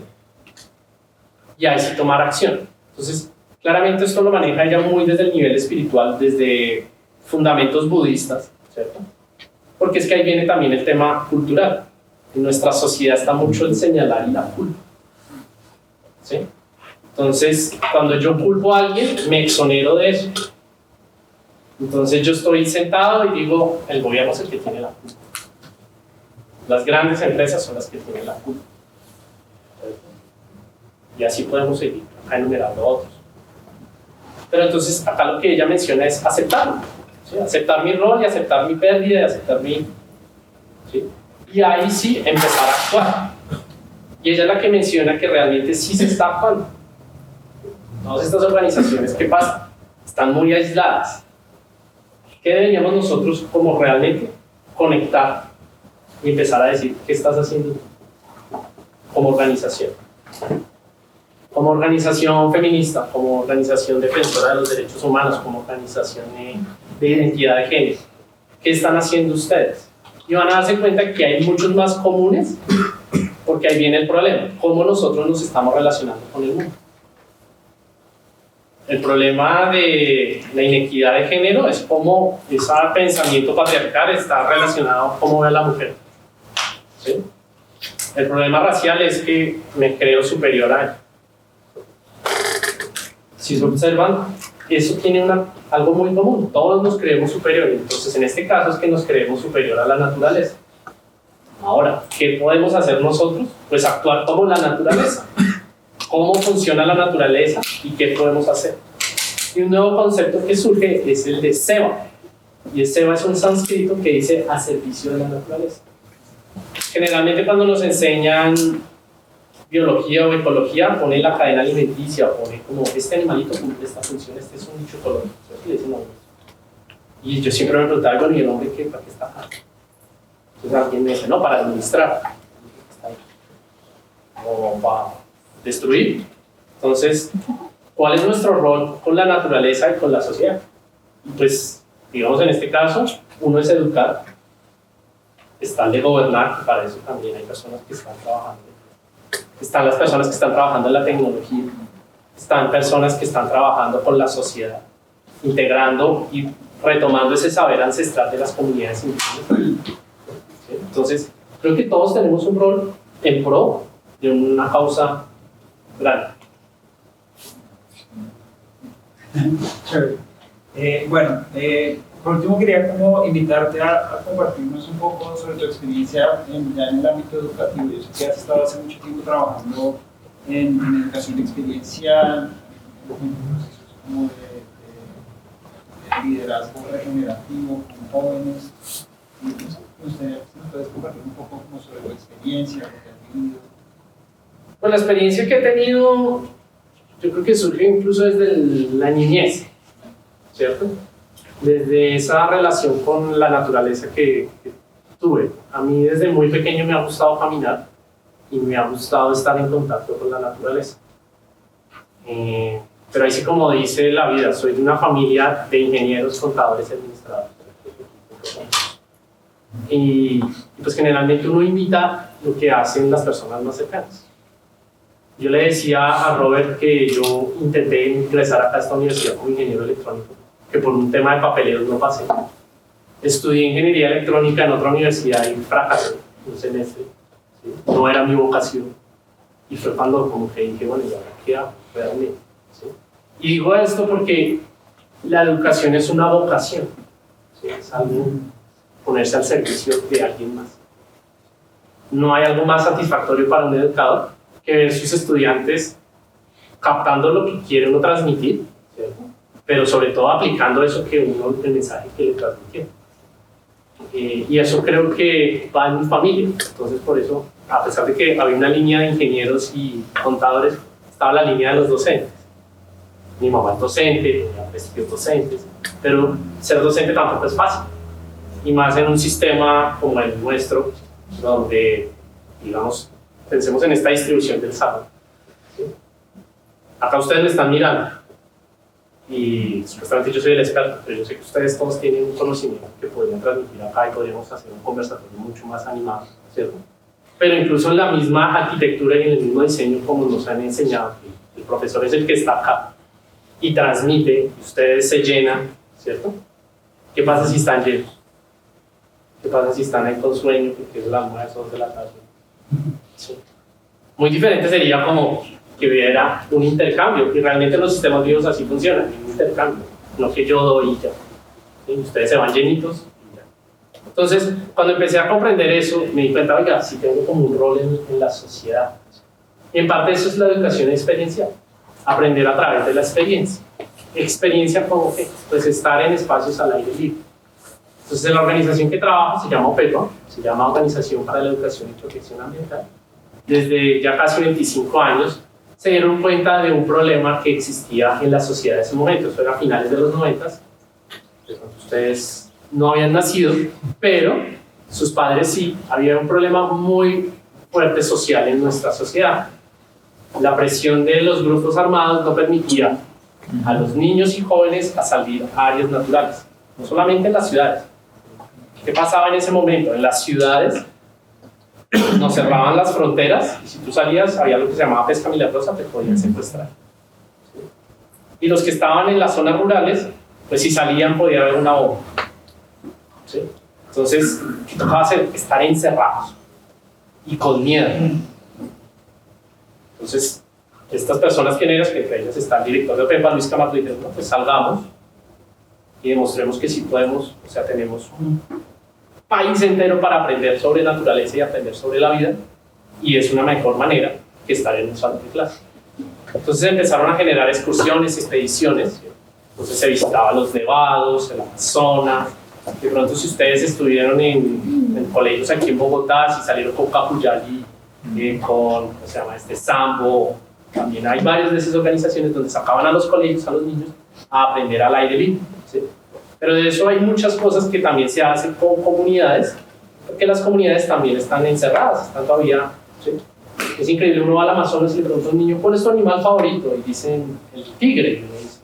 y ahí sí tomar acción. Entonces, claramente esto lo maneja ella muy desde el nivel espiritual, desde fundamentos budistas, ¿cierto? Porque es que ahí viene también el tema cultural. En nuestra sociedad está mucho el señalar y la culpa. ¿Sí? Entonces, cuando yo culpo a alguien, me exonero de eso. Entonces yo estoy sentado y digo, el gobierno es el que tiene la culpa. Las grandes empresas son las que tienen la culpa. Y así podemos seguir acá enumerando otros. Pero entonces acá lo que ella menciona es aceptarlo. ¿Sí? Aceptar mi rol y aceptar mi pérdida y aceptar mi... ¿sí? Y ahí sí empezar a actuar. Y ella es la que menciona que realmente sí se está actuando. Todas estas organizaciones, ¿qué pasa? Están muy aisladas. ¿Qué deberíamos nosotros como realmente conectar y empezar a decir qué estás haciendo como organización? Como organización feminista, como organización defensora de los derechos humanos, como organización de identidad de género. ¿Qué están haciendo ustedes? Y van a darse cuenta que hay muchos más comunes, porque ahí viene el problema. ¿Cómo nosotros nos estamos relacionando con el mundo? El problema de la inequidad de género es cómo ese pensamiento patriarcal está relacionado con cómo ve a la mujer. ¿Sí? El problema racial es que me creo superior a él. Si se observan, eso tiene algo muy común. Todos nos creemos superiores. Entonces, en este caso es que nos creemos superior a la naturaleza. Ahora, ¿qué podemos hacer nosotros? Pues actuar como la naturaleza. ¿Cómo funciona la naturaleza y qué podemos hacer? Y un nuevo concepto que surge es el de seva. Y el seva es un sánscrito que dice a servicio de la naturaleza. Generalmente cuando nos enseñan biología o ecología, pone la cadena alimenticia, pone como este animalito cumple esta función, este es un nicho ecológico. Y yo siempre me preguntaba, bueno, ¿y el hombre qué? ¿Para qué está acá? Entonces alguien me dice, no, para administrar. O para destruir. Entonces, ¿cuál es nuestro rol con la naturaleza y con la sociedad? Pues, digamos en este caso, uno es educar, está el de gobernar, que para eso también hay personas que están trabajando. Están las personas que están trabajando en la tecnología, están personas que están trabajando con la sociedad, integrando y retomando ese saber ancestral de las comunidades indígenas. ¿Sí? Entonces, creo que todos tenemos un rol en pro de una causa grande. Bueno, por último quería como invitarte a compartirnos un poco sobre tu experiencia ya en el ámbito educativo. Yo sé que has estado hace mucho tiempo trabajando en educación experiencial, en procesos como de liderazgo regenerativo con jóvenes. Y no sé, me gustaría si nos puedes compartir un poco como sobre tu experiencia, lo que has vivido. Pues la experiencia que he tenido, yo creo que surge incluso desde la niñez, ¿cierto? Desde esa relación con la naturaleza que tuve. A mí desde muy pequeño me ha gustado caminar y me ha gustado estar en contacto con la naturaleza. Pero ahí sí, como dice la vida, soy de una familia de ingenieros, contadores y administradores. Y pues generalmente uno imita lo que hacen las personas más cercanas. Yo le decía a Robert que yo intenté ingresar acá a esta universidad como ingeniero electrónico, que por un tema de papeleos no pasé. Estudié ingeniería electrónica en otra universidad y fracasé un semestre. ¿Sí? No era mi vocación. Y fue cuando como que dije, bueno, ¿y ahora qué hago realmente? ¿Sí? Y digo esto porque la educación es una vocación. ¿Sí? Es algo, ponerse al servicio de alguien más. No hay algo más satisfactorio para un educador que ver sus estudiantes captando lo que quiere uno transmitir, ¿cierto? Pero sobre todo aplicando eso que uno, el mensaje que le transmitió. Y eso creo que va en mi familia. Entonces, por eso, a pesar de que había una línea de ingenieros y contadores, estaba la línea de los docentes. Mi mamá es docente, tenía vestidos docentes, pero ser docente tampoco es fácil. Y más en un sistema como el nuestro, donde digamos, pensemos en esta distribución del salón. ¿Sí? Acá ustedes me están mirando y supuestamente yo soy el experto, pero yo sé que ustedes todos tienen un conocimiento que podrían transmitir acá y podríamos hacer un conversatorio mucho más animado, ¿cierto? Pero incluso en la misma arquitectura y en el mismo diseño, como nos han enseñado, el profesor es el que está acá y transmite, y ustedes se llenan, ¿cierto? ¿Qué pasa si están llenos? ¿Qué pasa si están ahí con sueño, porque es las 9 o 2 de la tarde? ¿Sí? Muy diferente sería como que hubiera un intercambio, y realmente los sistemas vivos así funcionan, un intercambio, no que yo doy y ya. ¿Sí? Ustedes se van llenitos y ya. Entonces, cuando empecé a comprender eso, me di cuenta, oiga, sí tengo como un rol en la sociedad. Y en parte eso es la educación experiencial, aprender a través de la experiencia. Experiencia como que, pues estar en espacios al aire libre. Entonces, en la organización que trabajo se llama OPEPA, se llama Organización para la Educación y Protección Ambiental. Desde ya casi 25 años se dieron cuenta de un problema que existía en la sociedad en ese momento. Eso era a finales de los 90. Ustedes no habían nacido, pero sus padres sí. Había un problema muy fuerte social en nuestra sociedad. La presión de los grupos armados no permitía a los niños y jóvenes a salir a áreas naturales, no solamente en las ciudades. ¿Qué pasaba en ese momento? En las ciudades nos cerraban las fronteras y si tú salías había lo que se llamaba pesca milagrosa, te podían secuestrar. ¿Sí? Y los que estaban en las zonas rurales, pues si salían podía haber una bomba. ¿Sí? Entonces, ¿qué tocaba hacer? Estar encerrados y con miedo. Entonces, estas personas pioneras, que entre ellas está el director de OPEPA, Luis Camacho, dijeron, no, pues salgamos y demostremos que sí podemos, o sea, tenemos un país entero para aprender sobre naturaleza y aprender sobre la vida, y es una mejor manera que estar en un salón de clase. Entonces empezaron a generar excursiones, expediciones. Entonces se visitaba los nevados, el Amazonas. De pronto, si ustedes estuvieron en colegios aquí en Bogotá, si salieron con Capuyali, con, ¿cómo se llama? Sambo, también hay varias de esas organizaciones donde sacaban a los colegios, a los niños, a aprender al aire libre. ¿Sí? Pero de eso hay muchas cosas que también se hacen con comunidades, porque las comunidades también están encerradas, están todavía, ¿sí? Es increíble, uno va al Amazonas y le pregunta a un niño, ¿cuál es tu animal favorito? Y dicen, el tigre. Y uno dice,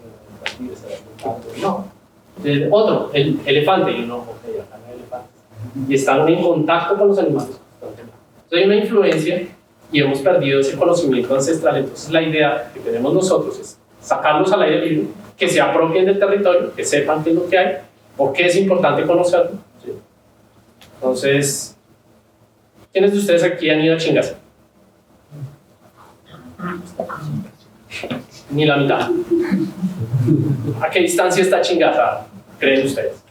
el tigre será el gato. No. Otro, el elefante. Y uno, ok, acá no hay elefantes. Y están en contacto con los animales constantemente. Entonces hay una influencia y hemos perdido ese conocimiento ancestral. Entonces la idea que tenemos nosotros es sacarlos al aire libre, que se apropien del territorio, que sepan qué es lo que hay, por qué es importante conocerlo. ¿Sí? Entonces, ¿quiénes de ustedes aquí han ido a Chingaza? Ni la mitad. ¿A qué distancia está Chingaza, creen ustedes?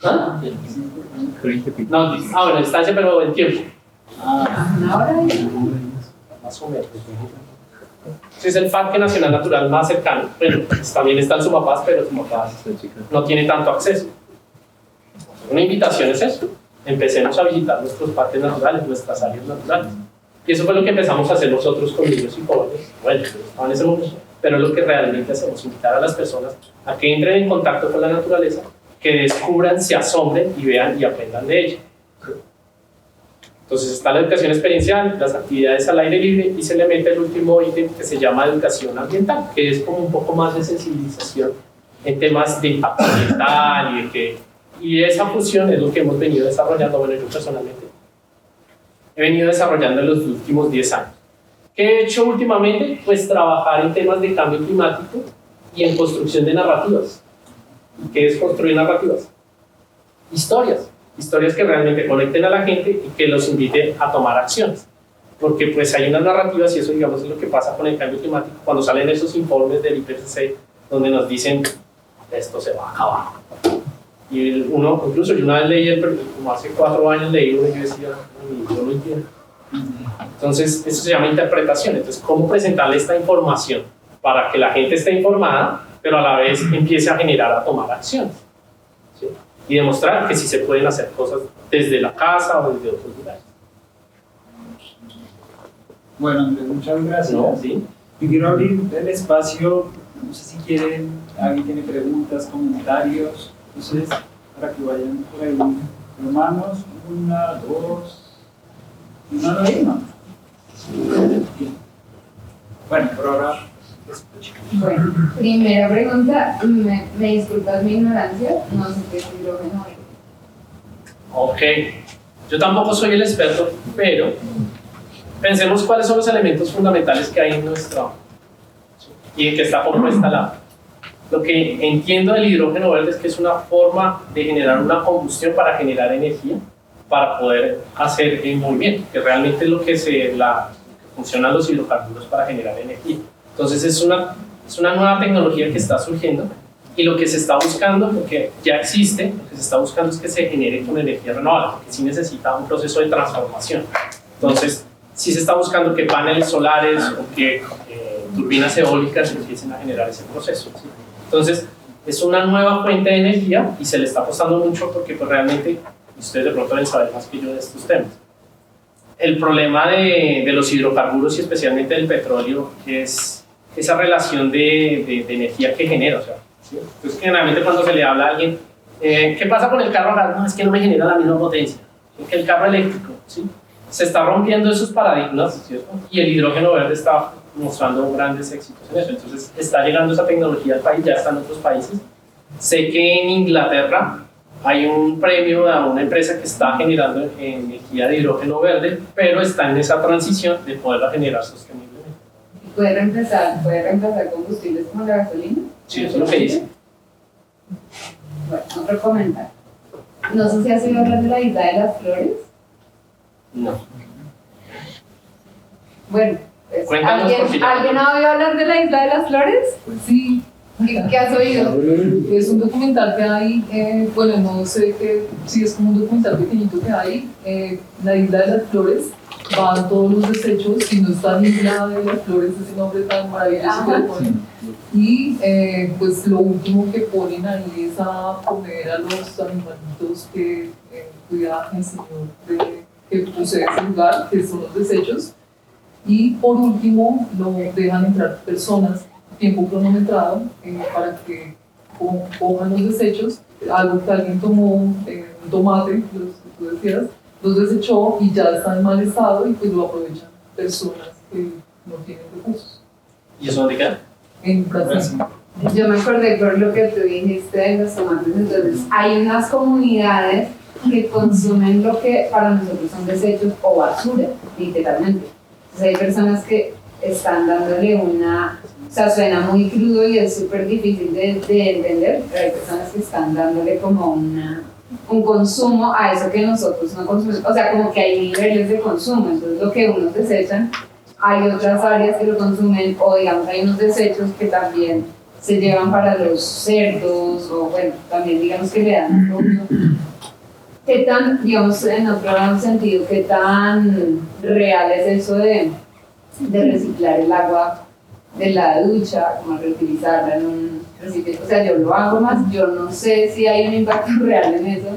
¿Ah? No, bueno, distancia, pero en tiempo. Más o menos. Ese es el Parque Nacional Natural más cercano. Bueno, pues también está el Sumapaz, pero Sumapaz no tiene tanto acceso. Una invitación es eso. Empecemos a visitar nuestros parques naturales, nuestras áreas naturales. Y eso fue lo que empezamos a hacer nosotros con niños y jóvenes. Bueno, estaban en ese momento, pero es lo que realmente hacemos, invitar a las personas a que entren en contacto con la naturaleza, que descubran, se asombren y vean y aprendan de ella. Entonces está la educación experiencial, las actividades al aire libre, y se le mete el último ítem que se llama educación ambiental, que es como un poco más de sensibilización en temas de impacto ambiental y esa función es lo que hemos venido desarrollando. Bueno, yo personalmente he venido desarrollando en los últimos 10 años. ¿Qué he hecho últimamente? Pues trabajar en temas de cambio climático y en construcción de narrativas. ¿Qué es construir narrativas? Historias que realmente conecten a la gente y que los inviten a tomar acciones. Porque pues hay unas narrativas, y eso digamos es lo que pasa con el cambio climático, cuando salen esos informes del IPCC donde nos dicen esto se va a acabar. Y uno, incluso yo una vez leí, como hace 4 años leí uno y yo decía, yo no entiendo. Entonces eso se llama interpretación. Entonces, ¿cómo presentarle esta información para que la gente esté informada, pero a la vez empiece a generar, a tomar acciones? ¿Sí? Y demostrar que sí se pueden hacer cosas desde la casa o desde otros lugares. Bueno, Andrés, muchas gracias. ¿No? ¿Sí? Yo quiero abrir el espacio, no sé si quieren, alguien tiene preguntas, comentarios, entonces para que vayan por ahí Romanos 1, 2, no lo vimos. Bueno, por ahora. Bueno, primera pregunta, me disculpas mi ignorancia, no sé qué es hidrógeno. Ok, yo tampoco soy el experto, pero pensemos cuáles son los elementos fundamentales que hay en nuestra y en que está compuesta la. Lo que entiendo del hidrógeno verde es que es una forma de generar una combustión para generar energía, para poder hacer el movimiento, que realmente es lo que funcionan los hidrocarburos para generar energía. Entonces es una nueva tecnología que está surgiendo y lo que se está buscando, porque ya existe, lo que se está buscando es que se genere con energía renovable, porque sí necesita un proceso de transformación. Entonces, sí se está buscando que paneles solares o que turbinas eólicas empiecen a generar ese proceso, ¿sí? Entonces, es una nueva fuente de energía y se le está apostando mucho porque pues, realmente ustedes de pronto deben saber más que yo de estos temas. El problema de los hidrocarburos y especialmente del petróleo es esa relación de energía que genera, o sea, ¿sí? Entonces generalmente cuando se le habla a alguien, ¿qué pasa con el carro a gas? No, es que no me genera la misma potencia que el carro eléctrico, ¿sí? Se está rompiendo esos paradigmas, ¿cierto? Y el hidrógeno verde está mostrando grandes éxitos en eso, entonces está llegando esa tecnología al país, ya está en otros países. Sé que en Inglaterra hay un premio a una empresa que está generando energía de hidrógeno verde, pero está en esa transición de poderla generar sosteniblemente. ¿Puede reemplazar combustibles como la gasolina? Sí, eso es lo que dice. Bueno, otro comentario. No sé si has oído hablar de la isla de las flores. No. Bueno, pues, Cuéntanos, ¿alguien ha oído hablar de la isla de las flores? Sí, ¿Qué has oído? es un documental que hay, bueno, no sé si es como un documental pequeñito que hay, la Isla de las Flores, van todos los desechos, si no está en Isla de las Flores, ese nombre tan maravilloso que le ponen, y pues lo último que ponen ahí es a comer a los animalitos que cuida el Señor que posee ese lugar, que son los desechos, y por último lo dejan entrar personas tiempo cronometrado para que cojan los desechos, algo que alguien tomó, un tomate, los que tú decías, los desechó y ya está en mal estado y pues lo aprovechan personas que no tienen recursos. ¿Y eso dónde queda? En Brasil. Yo me acordé por lo que tú dijiste de los tomates, entonces hay unas comunidades que consumen lo que para nosotros son desechos o basura, literalmente. Entonces hay personas que están dándole o sea, suena muy crudo y es súper difícil de entender, pero hay personas que están dándole como un consumo a eso que nosotros no consumimos, o sea, como que hay niveles de consumo, entonces lo que unos desechan, hay otras áreas que lo consumen, o digamos hay unos desechos que también se llevan para los cerdos, o bueno, también digamos que le dan un uso. ¿Qué tan, digamos, en otro sentido, qué tan real es eso de reciclar el agua de la ducha, como reutilizarla en un recipiente? O sea, yo lo hago más, yo no sé si hay un impacto real en eso.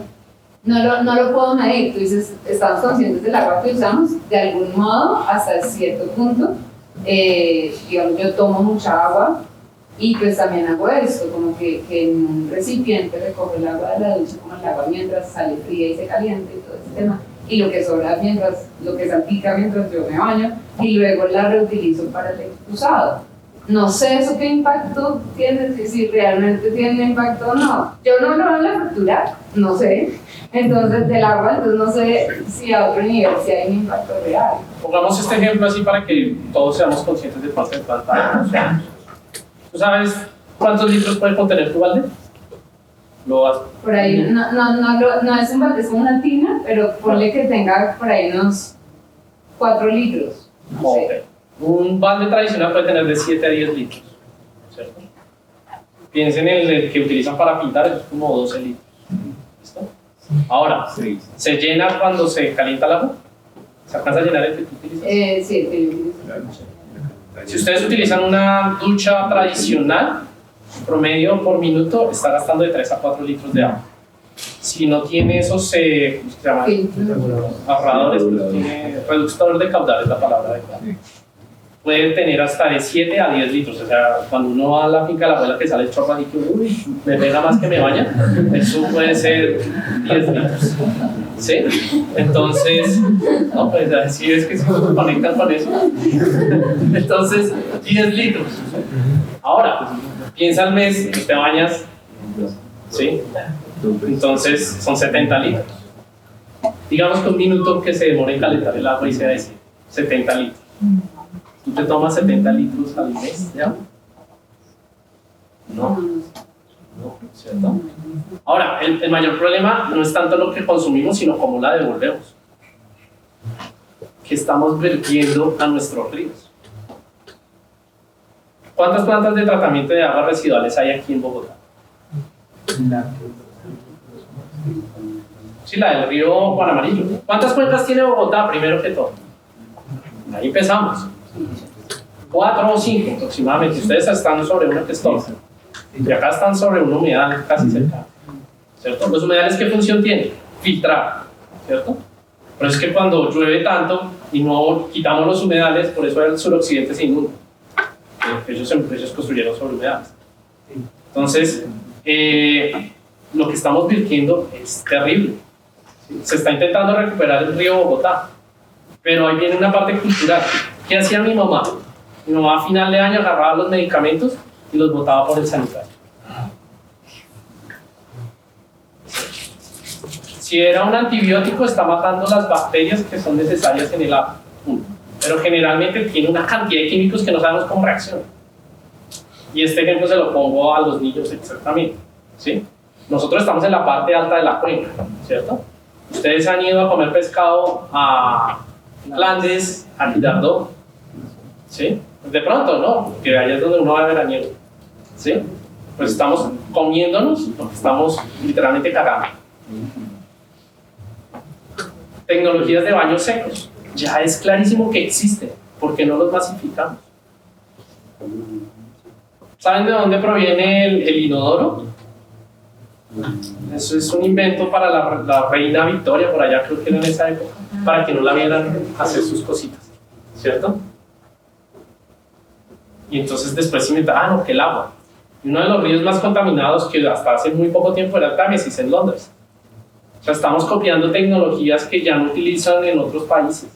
No lo puedo medir. Tú dices, estamos conscientes del agua que usamos, de algún modo, hasta cierto punto. Digamos, yo tomo mucha agua y pues también hago esto, como que en un recipiente recojo el agua de la ducha, como el agua mientras sale fría y se calienta y todo ese tema. Y lo que sobra lo que salpica mientras yo me baño, y luego la reutilizo para el usado. No sé eso qué impacto tiene, si realmente tiene impacto o no. Yo no lo veo en la factura, no sé. Entonces, del agua, entonces no sé si a otro nivel si hay un impacto real. Pongamos este ejemplo así para que todos seamos conscientes de cuánto impacta. ¿Tú sabes cuántos litros puede contener tu balde? Lo vas. Por ahí, no es un balde, es como una tina, pero ponle que tenga por ahí unos 4 litros. No sé. Okay. Un balde tradicional puede tener de 7 a 10 litros, ¿cierto? Piensen en el que utilizan para pintar, eso es como 12 litros. ¿Listo? Ahora, ¿se llena cuando se calienta el agua? ¿Se alcanza a llenar el que tú utilizas? Sí, el que yo utilizo. Si ustedes utilizan una ducha tradicional, promedio por minuto está gastando de 3 a 4 litros de agua. Si no tiene esos, ¿cómo se llama? Ahorradores, pues tiene reductor de caudal, es la palabra adecuada. puede tener hasta de 7 a 10 litros. O sea, cuando uno va a la finca de la abuela que sale el chorro y que uy, me pega más que me baña, eso puede ser 10 litros. ¿Sí? Entonces, no, pues así es que se conectan con eso. Entonces, 10 litros. Ahora, piensa al mes que te bañas, ¿sí? Entonces, son 70 litros. Digamos que un minuto que se demore en calentar el agua y sea de 70 litros. ¿Tú te tomas 70 litros al mes de agua? No, ¿cierto? Ahora, el mayor problema no es tanto lo que consumimos, sino cómo la devolvemos. ¿Qué estamos vertiendo a nuestros ríos? ¿Cuántas plantas de tratamiento de aguas residuales hay aquí en Bogotá? Sí, la del río Juan Amarillo. ¿Cuántas cuencas tiene Bogotá, primero que todo? Ahí empezamos. 4 o 5 aproximadamente. Ustedes están sobre una que es tóxica. Y acá están sobre un humedal casi cercano. ¿Cierto? Los humedales, ¿qué función tienen? Filtrar. ¿Cierto? Pero es que cuando llueve tanto y no quitamos los humedales, por eso el suroccidente se inunda. Ellos construyeron sobre humedales. Entonces, lo que estamos virtiendo es terrible. Se está intentando recuperar el río Bogotá, pero ahí viene una parte cultural. ¿Qué hacía mi mamá? Mi mamá a final de año agarraba los medicamentos y los botaba por el sanitario. Si era un antibiótico, está matando las bacterias que son necesarias en el agua. Pero generalmente tiene una cantidad de químicos que no sabemos cómo reaccionan. Y este ejemplo se lo pongo a los niños exactamente. ¿Sí? Nosotros estamos en la parte alta de la cuenca, ¿cierto? Ustedes han ido a comer pescado a Flandes, a Girardot, ¿sí? De pronto, ¿no? Que allá es donde uno va a veraniego, ¿sí? Pues estamos comiéndonos, porque estamos literalmente cagando. Tecnologías de baños secos, ya es clarísimo que existen, ¿por qué no los masificamos? ¿Saben de dónde proviene el inodoro? Eso es un invento para la reina Victoria, por allá creo que era en esa época, para que no la vieran hacer sus cositas, ¿cierto? Y entonces después inventaron, no, que el agua. Y uno de los ríos más contaminados que hasta hace muy poco tiempo era el Támesis en Londres. O sea, estamos copiando tecnologías que ya no utilizan en otros países.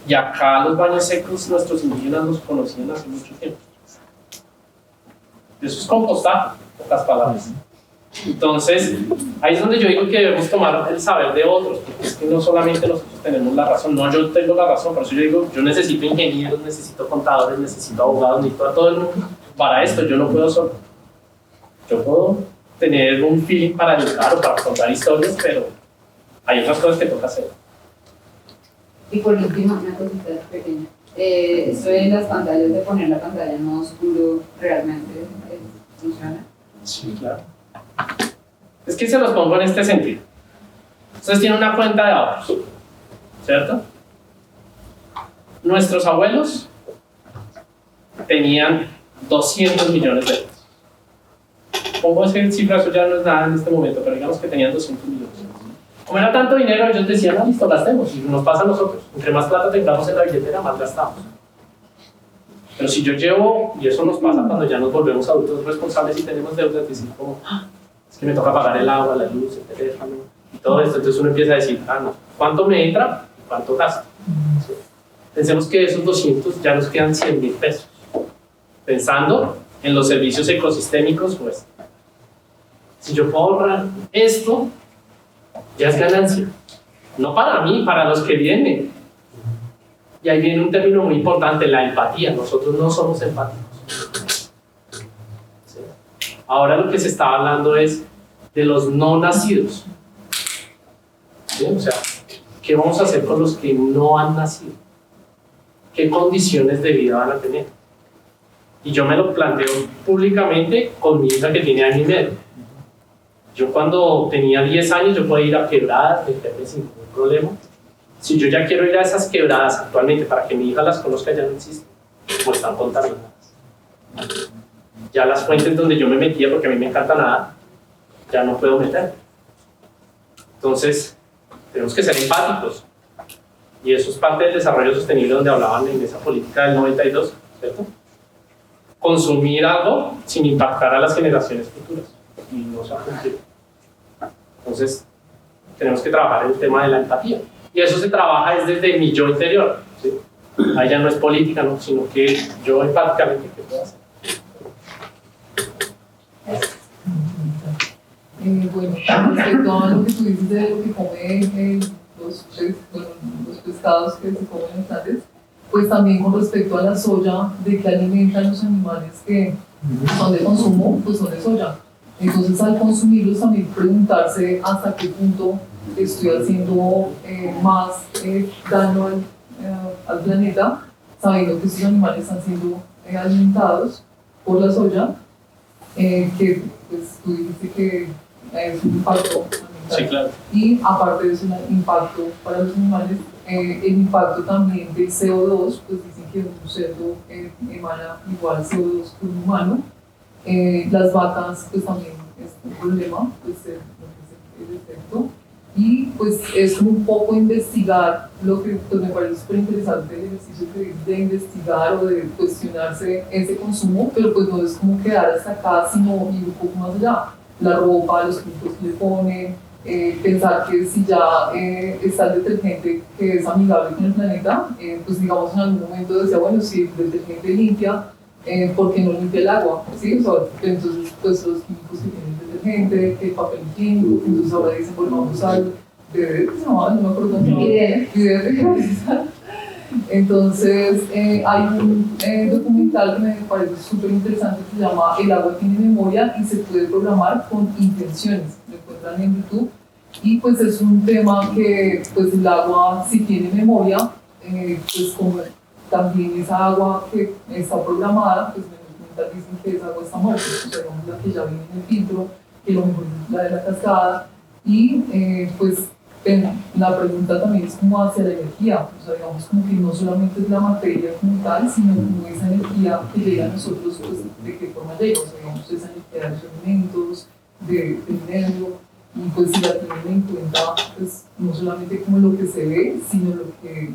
Y acá los baños secos nuestros indígenas los conocían hace mucho tiempo. Eso es compostaje, en pocas palabras. Entonces, ahí es donde yo digo que debemos tomar el saber de otros, porque es que no solamente nosotros tenemos la razón, no, yo tengo la razón, por eso yo digo, yo necesito ingenieros, necesito contadores, necesito abogados, necesito a todo el mundo. Para esto yo no puedo solo. Yo puedo tener un feeling para educar o para contar historias, pero hay otras cosas que toca hacer. Y por último, una cosita pequeña. Esto de las pantallas, de poner la pantalla en modo oscuro, ¿realmente funciona? Sí, claro. Es que se los pongo en este sentido. Ustedes tienen una cuenta de ahorros, ¿cierto? Nuestros abuelos tenían 200 millones de euros. Pongo esa cifra, eso ya no es nada en este momento, pero digamos que tenían 200 millones. Como era tanto dinero, ellos decían, no, listo, gastemos, y nos pasa a nosotros. Entre más plata tengamos en la billetera, más gastamos. Pero si yo llevo, y eso nos pasa cuando ya nos volvemos adultos responsables y tenemos deudas, decir como, es que me toca pagar el agua, la luz, el teléfono, y todo esto, entonces uno empieza a decir, no, ¿cuánto me entra? ¿Cuánto gasto? ¿Sí? Pensemos que de esos 200 ya nos quedan 100.000 pesos. Pensando en los servicios ecosistémicos, pues, si yo puedo ahorrar esto, ya es ganancia. No para mí, para los que vienen. Y ahí viene un término muy importante, la empatía. Nosotros no somos empáticos. ¿Sí? Ahora lo que se está hablando es de los no nacidos. ¿Sí? O sea, ¿qué vamos a hacer con los que no han nacido? ¿Qué condiciones de vida van a tener? Y yo me lo planteo públicamente con mi hija que tiene año y medio. Yo cuando tenía 10 años yo podía ir a quebradas, meterme sin ningún problema. Si yo ya quiero ir a esas quebradas actualmente para que mi hija las conozca, ya no existen, pues están contaminadas. Ya las fuentes donde yo me metía, porque a mí me encanta nadar, ya no puedo meter. Entonces, tenemos que ser empáticos. Y eso es parte del desarrollo sostenible donde hablaban en esa política del 92, ¿cierto? Consumir algo sin impactar a las generaciones futuras. Y no se ha cumplido. Entonces, tenemos que trabajar el tema de la empatía. Y eso se trabaja desde mi yo interior, ¿sí? Ahí ya no es política, ¿no? Sino que yo empáticamente, ¿qué puedo hacer? Bueno, respecto a lo que tú dices de lo que comen los pescados que se comen en Flandes, pues también con respecto a la soya, de que alimentan los animales que son de consumo, pues son de soya. Entonces, al consumirlos, también preguntarse hasta qué punto estoy haciendo más daño al planeta, sabiendo que estos animales están siendo alimentados por la soya, que pues, tú dijiste que es un impacto ambiental. Sí, claro. Y aparte de eso, el impacto para los animales, el impacto también del CO2, pues dicen que un cerdo emana igual CO2 que un humano. Las vacas, pues también es un problema, pues el efecto. Y pues es como un poco investigar lo que pues, me parece súper interesante el ejercicio de investigar o de cuestionarse ese consumo, pero pues no es como quedar hasta acá, sino ir un poco más allá. La ropa, los químicos que le ponen, pensar que si ya está el detergente que es amigable con el planeta, pues digamos en algún momento decía, bueno, si el detergente limpia, ¿por qué no limpia el agua? ¿Sí? O sea, entonces, pues los químicos que tiene el detergente, que el papel higiénico, entonces ahora dicen, bueno, vamos al BDR, que se llamaba, no me acuerdo cómo se llama. Entonces, hay un documental que me parece súper interesante que se llama El agua tiene memoria y se puede programar con intenciones. Lo encuentran en YouTube. Y pues es un tema que, pues el agua, si tiene memoria, pues como también esa agua que está programada, pues en el documental dicen que esa agua está muerta, o sea, digamos la que ya viene en el filtro, que lo mejor es la de la cascada. Y pues la pregunta también es como hacia la energía, o sea, digamos como que no solamente es la materia como tal, sino como esa energía que llega a nosotros, pues de qué forma llega, o sea, digamos esa energía de los alimentos, del dinero, y pues si la tienen en cuenta, pues no solamente como lo que se ve, sino lo que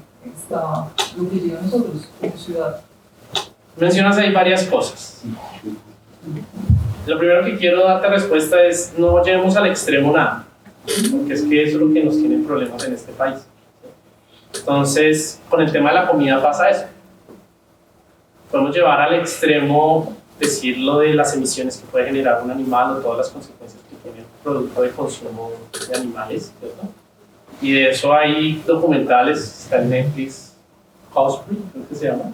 llega a nosotros como ciudad. Mencionas ahí varias cosas. Lo primero que quiero darte respuesta es no llevemos al extremo nada, porque es que eso es lo que nos tiene problemas en este país. Entonces, con el tema de la comida pasa eso. Podemos llevar al extremo decir lo de las emisiones que puede generar un animal o todas las consecuencias que tiene el producto de consumo de animales, ¿cierto? Y de eso hay documentales, está en Netflix, Cowspray, creo que se llama.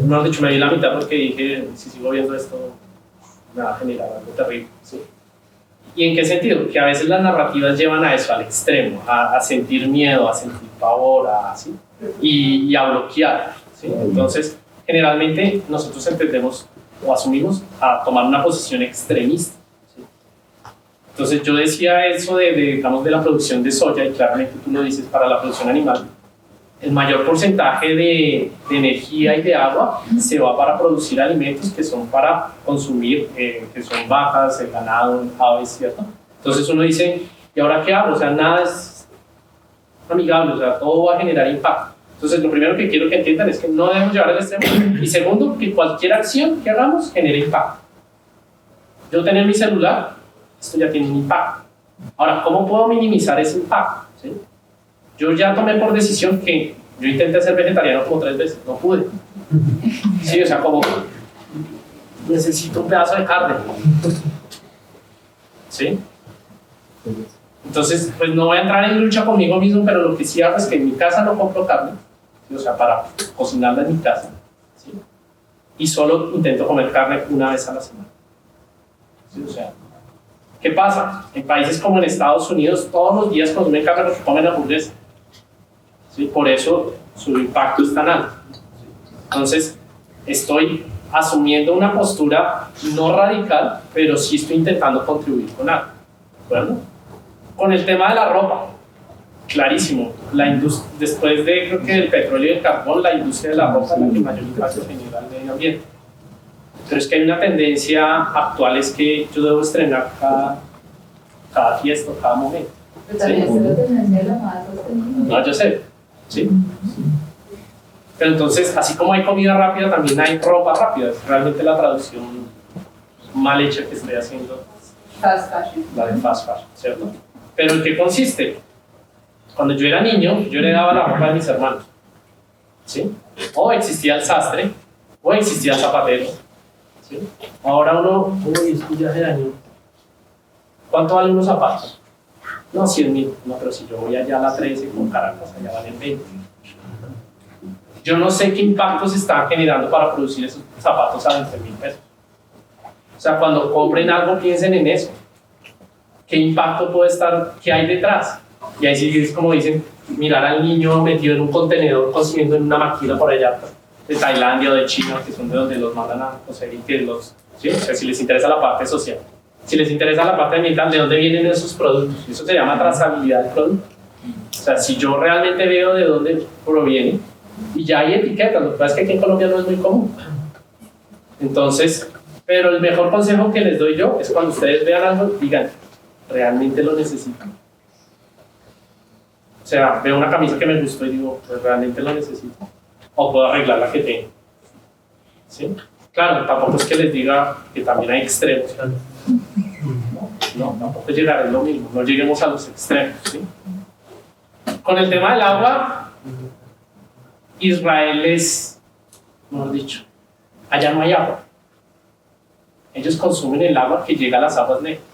No, de hecho me vi la mitad porque dije, si sigo viendo esto, me va a generar algo terrible, ¿sí? ¿Y en qué sentido? Que a veces las narrativas llevan a eso, al extremo, a sentir miedo, a sentir pavor, ¿sí? y a bloquear, ¿sí? Entonces, generalmente nosotros entendemos o asumimos a tomar una posición extremista, ¿sí? Entonces yo decía eso digamos, de la producción de soya, y claramente tú lo dices para la producción animal. El mayor porcentaje de energía y de agua se va para producir alimentos que son para consumir, que son vacas, el ganado, aves, ¿cierto? Entonces uno dice, ¿y ahora qué hago? O sea, nada es amigable, o sea, todo va a generar impacto. Entonces lo primero que quiero que entiendan es que no debemos llevar al extremo. Y segundo, que cualquier acción que hagamos genere impacto. Yo tener mi celular, esto ya tiene un impacto. Ahora, ¿cómo puedo minimizar ese impacto? ¿Sí? Yo ya tomé por decisión que yo intenté ser vegetariano como 3 veces, no pude. Sí, o sea, como necesito un pedazo de carne. ¿Sí? Entonces, pues no voy a entrar en lucha conmigo mismo, pero lo que sí hago es que en mi casa no compro carne, ¿sí? O sea, para cocinarla en mi casa, ¿sí? Y solo intento comer carne una vez a la semana. ¿Sí? O sea, ¿qué pasa? En países como en Estados Unidos, todos los días consumen carne porque comen hamburguesa. ¿Sí? Por eso su impacto es tan alto. Entonces, estoy asumiendo una postura no radical, pero sí estoy intentando contribuir con algo. ¿De acuerdo? Con el tema de la ropa, clarísimo. Después de, creo que del petróleo y el carbón, la industria de la ropa es la que mayor impacto genera al medio ambiente. Pero es que hay una tendencia actual, es que yo debo estrenar cada fiesta, cada momento. Pero también es la tendencia de la más sostenible. No, yo sé. ¿sí? Pero entonces, así como hay comida rápida, también hay ropa rápida. Es realmente la traducción mal hecha que estoy haciendo, Fast fashion. la de fast fashion, ¿cierto? Pero ¿en qué consiste? Cuando yo era niño, yo heredaba la ropa de mis hermanos, ¿sí? O existía el sastre, o existía el zapatero, ¿sí? Ahora uno, uy, esto ya se dañó. ¿Cuánto valen unos zapatos? No, 100.000. No, pero si yo voy allá a la 13 con Caracas, allá valen 20. Yo no sé qué impacto se están generando para producir esos zapatos a 20.000 pesos. O sea, cuando compren algo, piensen en eso. ¿Qué impacto puede estar, qué hay detrás? Y ahí sí es como dicen, mirar al niño metido en un contenedor consumiendo en una máquina por allá de Tailandia o de China, que son de donde los mandan a conseguir, que los, ¿sí? O sea, si les interesa la parte social, si les interesa la parte ambiental, ¿de dónde vienen esos productos? Eso se llama trazabilidad del producto. O sea, si yo realmente veo de dónde proviene, y ya hay etiquetas, lo que pasa es que aquí en Colombia no es muy común. Entonces, pero el mejor consejo que les doy yo es cuando ustedes vean algo, digan, ¿realmente lo necesito? O sea, veo una camisa que me gustó y digo, pues realmente lo necesito. O puedo arreglar la que tengo. ¿Sí? Claro, tampoco es que les diga que también hay extremos. No, tampoco llegar es lo mismo, no lleguemos a los extremos. ¿Sí? Con el tema del agua, Israel es, mejor dicho, allá no hay agua. Ellos consumen el agua que llega a las aguas negras.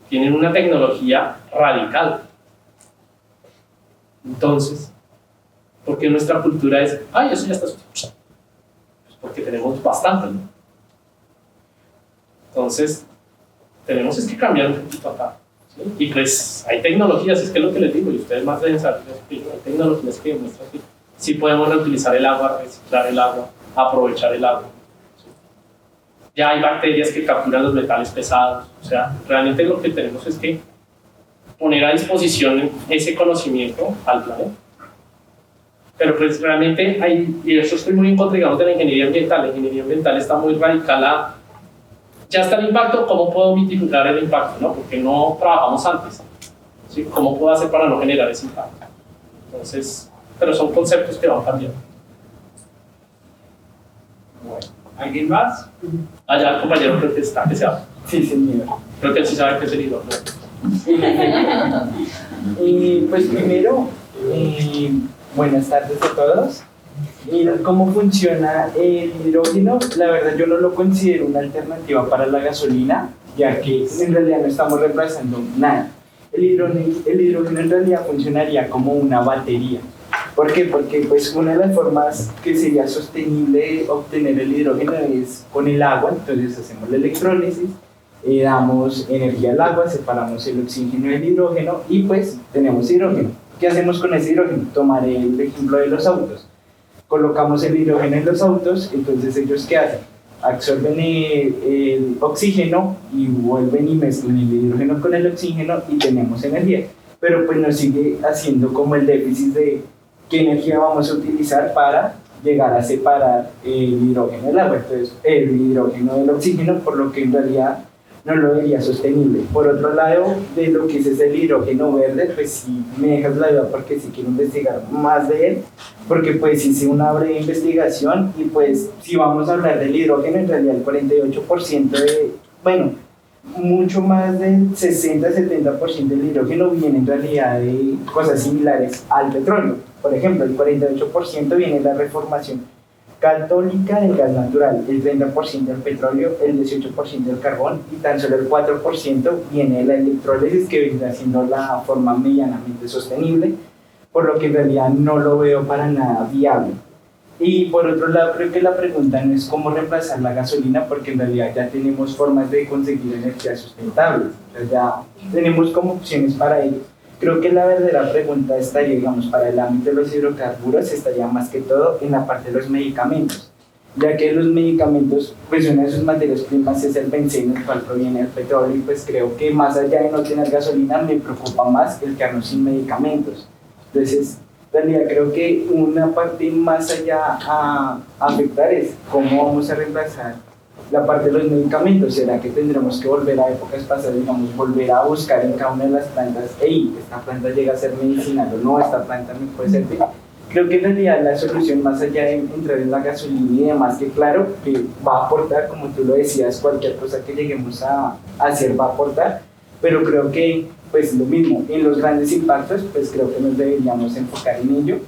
Tienen una tecnología radical. Entonces, ¿por qué nuestra cultura es, ay, eso ya está sucio? Pues porque tenemos bastante, ¿no? Entonces, tenemos es que cambiar un poquito acá. ¿Sí? Y pues hay tecnologías, es que es lo que les digo, y ustedes más deben saber, hay tecnologías que demuestran que sí podemos reutilizar el agua, reciclar el agua, aprovechar el agua. ¿Sí? Ya hay bacterias que capturan los metales pesados, o sea, realmente lo que tenemos es que poner a disposición ese conocimiento al planeta. Pero pues realmente hay, y eso estoy muy en contra, digamos, de la ingeniería ambiental está muy radical ya está el impacto, ¿cómo puedo mitigar el impacto? ¿No? Porque no trabajamos antes, ¿sí? ¿Cómo puedo hacer para no generar ese impacto? Entonces, pero son conceptos que van cambiando. Bueno, ¿alguien más? Allá el compañero creo que está, que se habla. Sí, señor. Creo que él sí sabe qué es el hidrógeno. Y pues primero, buenas tardes a todos. Y cómo funciona el hidrógeno, la verdad yo no lo considero una alternativa para la gasolina, ya que en realidad no estamos reemplazando nada. El hidrógeno en realidad funcionaría como una batería. ¿Por qué? Porque pues una de las formas que sería sostenible obtener el hidrógeno es con el agua, entonces hacemos la electrólisis, damos energía al agua, separamos el oxígeno del hidrógeno y pues tenemos hidrógeno. ¿Qué hacemos con ese hidrógeno? Tomaré el ejemplo de los autos. Colocamos el hidrógeno en los autos, entonces ellos ¿qué hacen? Absorben el oxígeno y vuelven y mezclan el hidrógeno con el oxígeno y tenemos energía. Pero pues nos sigue haciendo como el déficit de qué energía vamos a utilizar para llegar a separar el hidrógeno del agua, entonces el hidrógeno del oxígeno, por lo que en realidad no lo vería sostenible. Por otro lado, de lo que es el hidrógeno verde, pues sí me dejas la duda porque sí quiero investigar más de él, porque pues hice una breve investigación y pues si vamos a hablar del hidrógeno, en realidad el 48% mucho más del 60-70% del hidrógeno viene en realidad de cosas similares al petróleo. Por ejemplo, el 48% viene de la reformación católica del gas natural, el 30% del petróleo, el 18% del carbón y tan solo el 4% viene de la electrólisis, que vendrá siendo la forma medianamente sostenible, por lo que en realidad no lo veo para nada viable. Y por otro lado, creo que la pregunta no es cómo reemplazar la gasolina, porque en realidad ya tenemos formas de conseguir energía sustentable, o sea, ya tenemos como opciones para ello. Creo que la verdadera pregunta estaría, digamos, para el ámbito de los hidrocarburos, estaría más que todo en la parte de los medicamentos, ya que los medicamentos, pues una de sus materias primas es el benceno, el cual proviene del petróleo, y pues creo que más allá de no tener gasolina, me preocupa más el quedarnos sin medicamentos. Entonces, en realidad creo que una parte más allá a afectar es cómo vamos a reemplazar la parte de los medicamentos, ¿será que tendremos que volver a épocas pasadas, digamos, volver a buscar en cada una de las plantas, hey, esta planta llega a ser medicinal o no, esta planta me puede servir? Creo que en realidad la solución, más allá de entrar en la gasolina y demás, que claro, que va a aportar, como tú lo decías, cualquier cosa que lleguemos a hacer va a aportar, pero creo que, pues lo mismo, en los grandes impactos, pues creo que nos deberíamos enfocar en ello.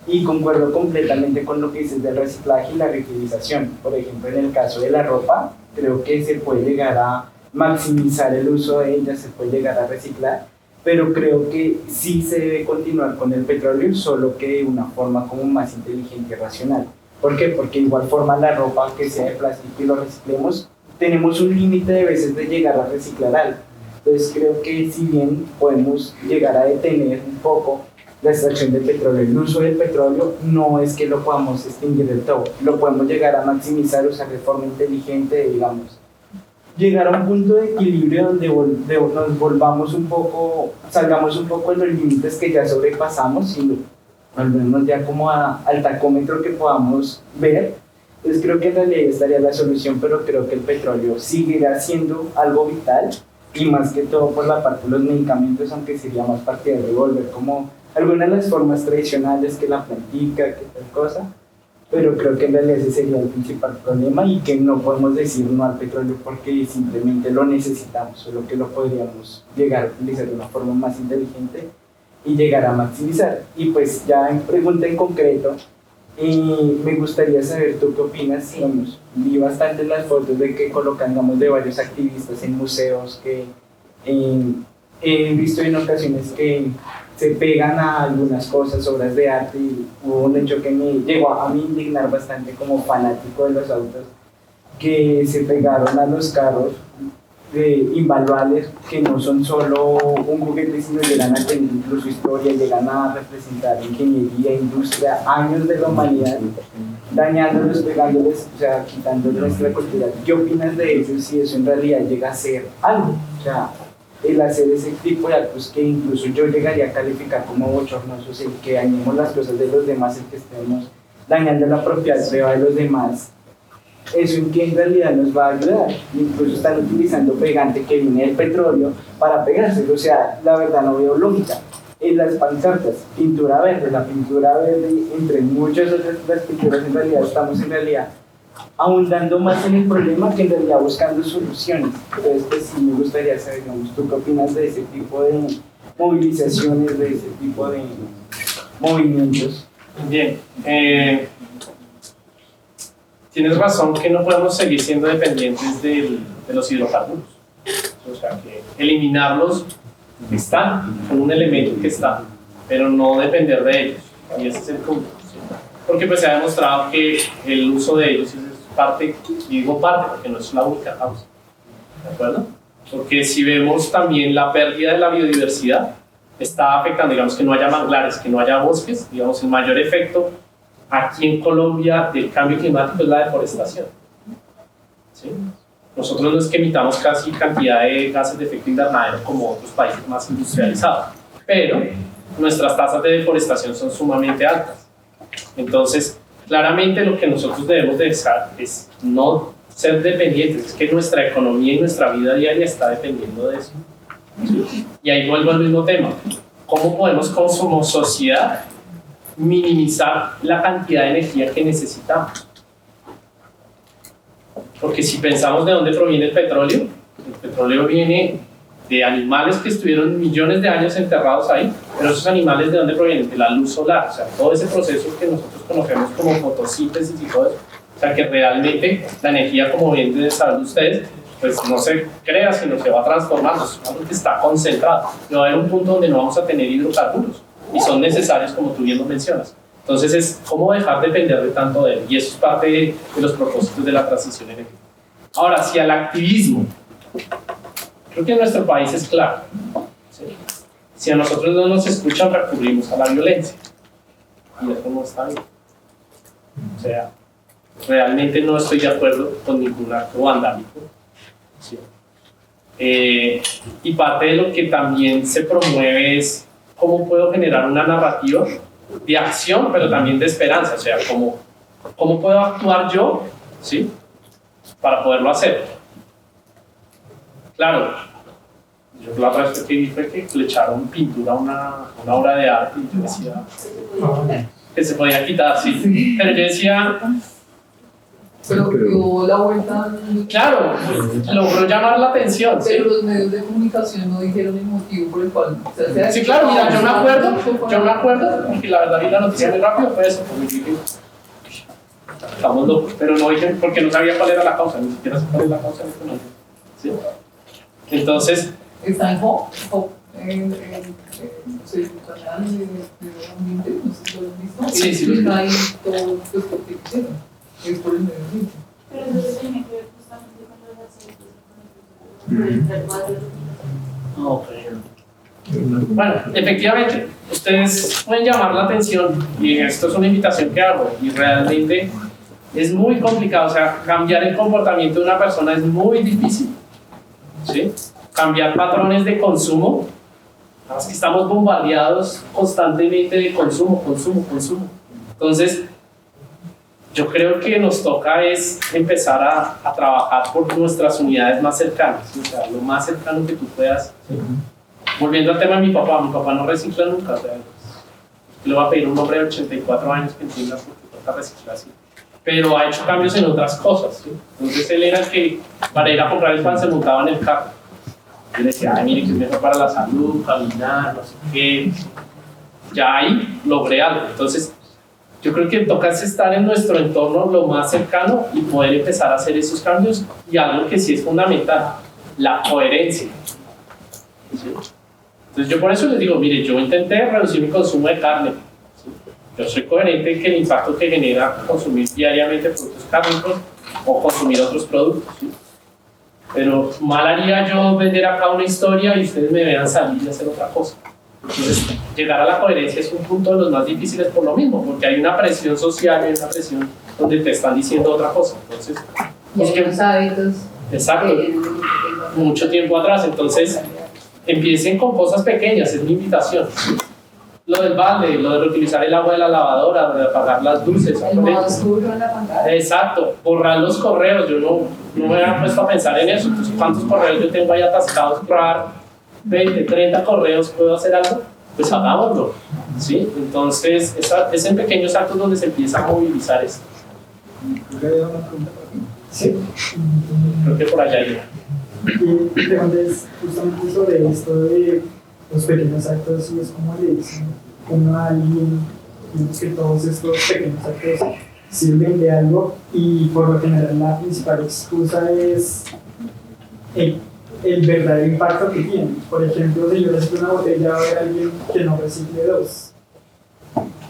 Y concuerdo completamente con lo que dices del reciclaje y la reutilización. Por ejemplo, en el caso de la ropa, creo que se puede llegar a maximizar el uso de ella, se puede llegar a reciclar, pero creo que sí se debe continuar con el petróleo, solo que de una forma como más inteligente y racional. ¿Por qué? Porque de igual forma la ropa, aunque sea de plástico y lo reciclemos, tenemos un límite de veces de llegar a reciclar algo. Entonces creo que si bien podemos llegar a detener un poco la extracción de petróleo, el uso del petróleo, no es que lo podamos extinguir del todo, lo podemos llegar a maximizar, usar de forma inteligente, digamos, llegar a un punto de equilibrio donde nos volvamos un poco, salgamos un poco de los límites que ya sobrepasamos y volvemos ya como al tacómetro que podamos ver. Entonces creo que en realidad estaría la solución, pero creo que el petróleo seguirá siendo algo vital, y más que todo por la parte de los medicamentos, aunque sería más partidario de volver como algunas de las formas tradicionales, que la plantica, que tal cosa, pero creo que en realidad ese sería el principal problema, y que no podemos decir no al petróleo porque simplemente lo necesitamos, solo que lo podríamos llegar a utilizar de una forma más inteligente y llegar a maximizar. Y pues ya en pregunta en concreto, me gustaría saber tú qué opinas. Digamos, vi bastante las fotos de que colocan de varios activistas en museos, que he visto en ocasiones que se pegan a algunas cosas, obras de arte, y hubo un hecho que me llegó a mí indignar bastante como fanático de los autos, que se pegaron a los carros invaluables, que no son solo un juguete, sino llegan a tener incluso historia, llegan a representar ingeniería, industria, años de la humanidad, dañándolos, pegándoles, o sea, quitando nuestra cultura. ¿Qué opinas de eso, si eso en realidad llega a ser algo? O sea, el hacer ese tipo de actos que incluso yo llegaría a calificar como bochornosos, el que dañemos las cosas de los demás, el que estemos dañando la propiedad privada de los demás, ¿eso en qué en realidad nos va a ayudar? Incluso están utilizando pegante que viene del petróleo para pegárselo. O sea, la verdad no veo lógica. En las pancartas, pintura verde, la pintura verde, entre muchas otras las pinturas, en realidad estamos ahondando más en el problema que en realidad buscando soluciones. Entonces, pues sí me gustaría saber, digamos, ¿tú qué opinas de ese tipo de movilizaciones, de ese tipo de movimientos? Bien, tienes razón que no podemos seguir siendo dependientes de los hidrocarburos. O sea, que eliminarlos están, son un elemento que está, pero no depender de ellos. Y ese es el punto. ¿Sí? Porque pues se ha demostrado que el uso de ellos es parte, y digo parte porque no es la única causa. ¿De acuerdo? Porque si vemos también la pérdida de la biodiversidad, está afectando, digamos, que no haya manglares, que no haya bosques. Digamos, el mayor efecto aquí en Colombia del cambio climático es la deforestación. ¿Sí? Nosotros no es que emitamos casi cantidad de gases de efecto invernadero como otros países más industrializados, pero nuestras tasas de deforestación son sumamente altas. Entonces, claramente lo que nosotros debemos de dejar es no ser dependientes, es que nuestra economía y nuestra vida diaria está dependiendo de eso. ¿Sí? Y ahí vuelvo al mismo tema. ¿Cómo podemos como sociedad minimizar la cantidad de energía que necesitamos? Porque si pensamos de dónde proviene el petróleo viene de animales que estuvieron millones de años enterrados ahí, pero esos animales ¿de dónde provienen? De la luz solar, o sea, todo ese proceso que nosotros conocemos como fotosíntesis y todo eso. O sea, que realmente la energía, como bien deben saber ustedes, pues no se crea, sino se va transformando, es algo que está concentrado. Y va a haber un punto donde no vamos a tener hidrocarburos, y son necesarios, como tú bien lo mencionas. Entonces es cómo dejar de depender de tanto de él, y eso es parte de los propósitos de la transición energética. Ahora, si al activismo, creo que en nuestro país es claro, ¿sí? Si a nosotros no nos escuchan, recurrimos a la violencia, y eso no está bien. O sea, realmente no estoy de acuerdo con ningún acto vandálico, ¿sí? Y parte de lo que también se promueve es cómo puedo generar una narrativa de acción, pero también de esperanza. O sea, cómo puedo actuar yo, ¿sí? para poderlo hacer. Claro, yo la otra vez que vi fue que le echaron pintura a una obra de arte y yo decía que se podía quitar, sí. Pero yo decía, Pero dio la vuelta. claro, logró llamar la atención, ¿sí? Pero los medios de comunicación no dijeron el motivo por el cual. O sea, Sí, claro, mira, yo me acuerdo, porque la verdad vi la noticia muy rápido, fue eso, porque dije, estamos locos, pero no dije, porque no sabía cuál era la causa, ni siquiera sé cuál es la causa en este momento, ¿sí? Entonces, Está en Hop, no sé, el canal de ambiente, no sé si lo han visto. Sí, sí, lo Explica ahí todo pues, lo que hicieron. Es por el medio ambiente. Pero entonces tiene que ver justamente con los aceites, con el bueno, efectivamente, ustedes pueden llamar la atención y esto es una invitación que hago y realmente es muy complicado, o sea, cambiar el comportamiento de una persona es muy difícil, ¿sí? Cambiar patrones de consumo, es que estamos bombardeados constantemente de consumo. Entonces, yo creo que nos toca es empezar a trabajar por nuestras unidades más cercanas, o sea, lo más cercano que tú puedas. ¿Sí? Volviendo al tema de mi papá no recicla nunca, o sea, le voy a pedir a un hombre de 84 años que entienda por qué toca reciclar así. Pero ha hecho cambios en otras cosas, ¿sí? Entonces él era el que para ir a comprar el pan se montaba en el carro. Yo le decía, ay, mire que es mejor para la salud, caminar, no sé qué. Ya ahí logré algo. Entonces, yo creo que toca estar en nuestro entorno lo más cercano y poder empezar a hacer esos cambios. Y algo que sí es fundamental, la coherencia. ¿Sí? Entonces, yo por eso les digo, mire, yo intenté reducir mi consumo de carne. ¿Sí? Yo soy coherente en que el impacto que genera consumir diariamente productos cárnicos o consumir otros productos. ¿Sí? Pero mal haría yo vender acá una historia y ustedes me vean salir y hacer otra cosa. Entonces, llegar a la coherencia es un punto de los más difíciles por lo mismo, porque hay una presión social, hay una presión donde te están diciendo otra cosa. Entonces, Y hay unos hábitos. exacto, mucho tiempo atrás. Entonces, empiecen con cosas pequeñas, es mi invitación. Lo del balde, lo de reutilizar el agua de la lavadora, de apagar las luces. El modo oscuro en la pantalla. Exacto, borrar los correos. Yo no me había puesto a pensar en eso. Entonces, ¿cuántos correos yo tengo ahí atascados? Borrar 20, 30 correos, ¿puedo hacer algo? Pues hagámoslo, ¿sí? Entonces, es en pequeños actos donde se empieza a movilizar esto. Sí. Creo que por allá iba. Y preguntas justamente sobre esto de los pequeños actos y es como le dicen uno a alguien, digamos que todos estos pequeños actos sirven de algo y por lo general la principal excusa es el verdadero impacto que tiene. Por ejemplo, si yo reciclo una botella va a haber alguien que no recicle dos.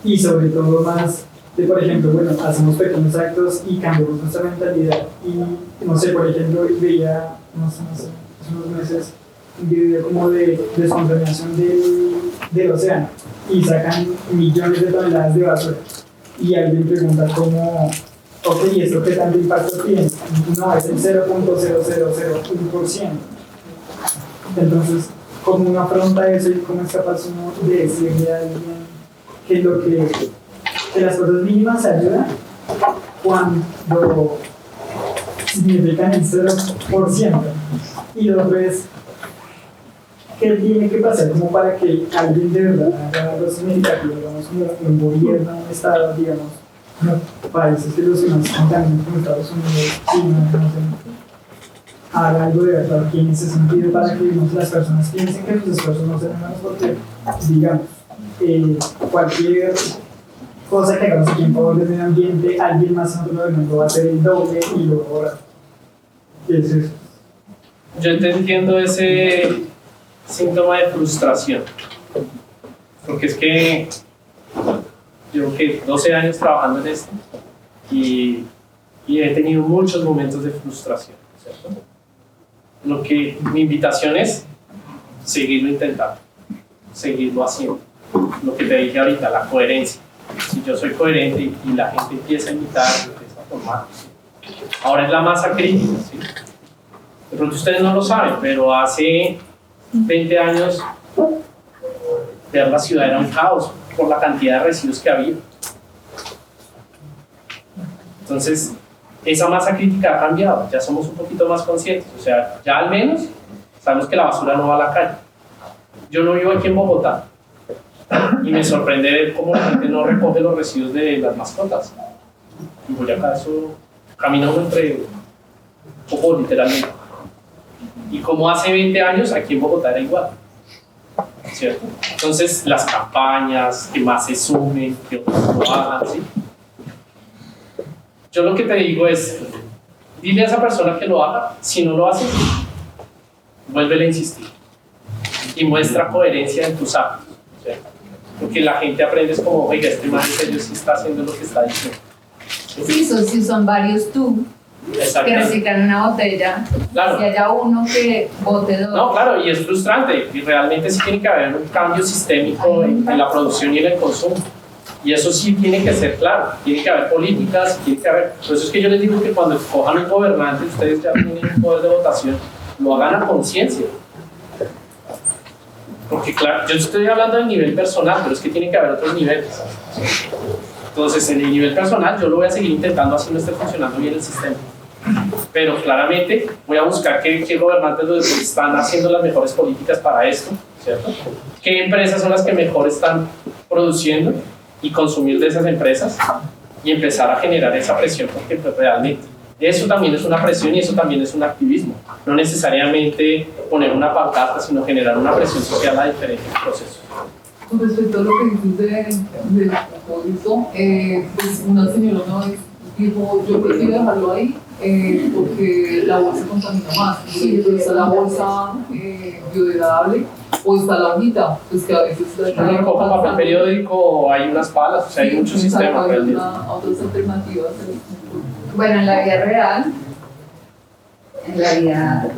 Y sobre todo más de, por ejemplo, bueno, hacemos pequeños actos y cambiamos nuestra mentalidad. Y no sé, por ejemplo, veía, no sé, hace unos meses un video como de descontaminación del océano y sacan millones de toneladas de basura. Y alguien pregunta como, ok, ¿y esto qué tanto impacto tiene? No, es el 0.0001%. Entonces, ¿cómo uno afronta eso y cómo es capaz uno de decirle a alguien que las cosas mínimas ayudan cuando significan el 0%? Y lo otro es, ¿qué tiene que pasar como para que alguien de verdad haga algo significativo, digamos, como un gobierno, un estado, digamos, no, países que los que más contaminan como Estados Unidos, China, no sé, haga algo de verdad aquí en ese sentido para que digamos, las personas piensen que sus esfuerzos no serán menos porque, digamos, cualquier cosa que hagamos aquí en favor del medio ambiente, alguien más en otro lado del mundo va a hacer el doble y lo ahora. Es eso. Yo te entiendo ese síntoma de frustración, porque es que llevo 12 años trabajando en esto y he tenido muchos momentos de frustración, ¿cierto? Lo que mi invitación es seguirlo intentando, seguirlo haciendo. Lo que te dije ahorita, la coherencia. Si yo soy coherente y la gente empieza a imitar, empieza a formar. Ahora es la masa crítica, ¿sí? De pronto ustedes no lo saben, pero hace 20 años ver la ciudad era un caos por la cantidad de residuos que había. Entonces, esa masa crítica ha cambiado, ya somos un poquito más conscientes, o sea, ya al menos sabemos que la basura no va a la calle. Yo no vivo aquí en Bogotá y me sorprende ver cómo la gente no recoge los residuos de las mascotas. Y voy acá, eso camina uno entre poco literalmente. Y como hace 20 años aquí en Bogotá era igual, ¿cierto? Entonces las campañas, que más se sumen, que otros lo hagan, ¿sí? Yo lo que te digo es, dile a esa persona que lo haga, si no lo hace, vuélvele a insistir y muestra coherencia en tus actos, ¿cierto? Porque la gente aprende es como, oiga, este man en serio sí está haciendo lo que está diciendo. Sí, si son varios tú que reciclan una botella, claro. Si haya uno que bote dos. No, claro, y es frustrante, y realmente sí tiene que haber un cambio sistémico en la producción y en el consumo. Y eso sí tiene que ser claro, tiene que haber políticas, tiene que haber... Por eso es que yo les digo que cuando escojan un gobernante, ustedes ya tienen un poder de votación, lo hagan a conciencia. Porque claro, yo estoy hablando del nivel personal, pero es que tiene que haber otros niveles. Entonces, en el nivel personal, yo lo voy a seguir intentando así no esté funcionando bien el sistema. Pero claramente voy a buscar qué gobernantes están haciendo las mejores políticas para esto, ¿cierto? ¿Qué empresas son las que mejor están produciendo y consumir de esas empresas? Y empezar a generar esa presión, porque pues, realmente eso también es una presión y eso también es un activismo. No necesariamente poner una pancarta, sino generar una presión social a diferentes procesos. Con respecto a lo que dices de eso, pues una señora una vez dijo, yo prefiero dejarlo ahí porque la bolsa contamina más. Sí, está la bolsa biodegradable o está la hojita, pues que a veces con papel periódico hay unas palas, o sea, hay muchos sistemas. Hay otras alternativas. Bueno, en la vida real, en la vida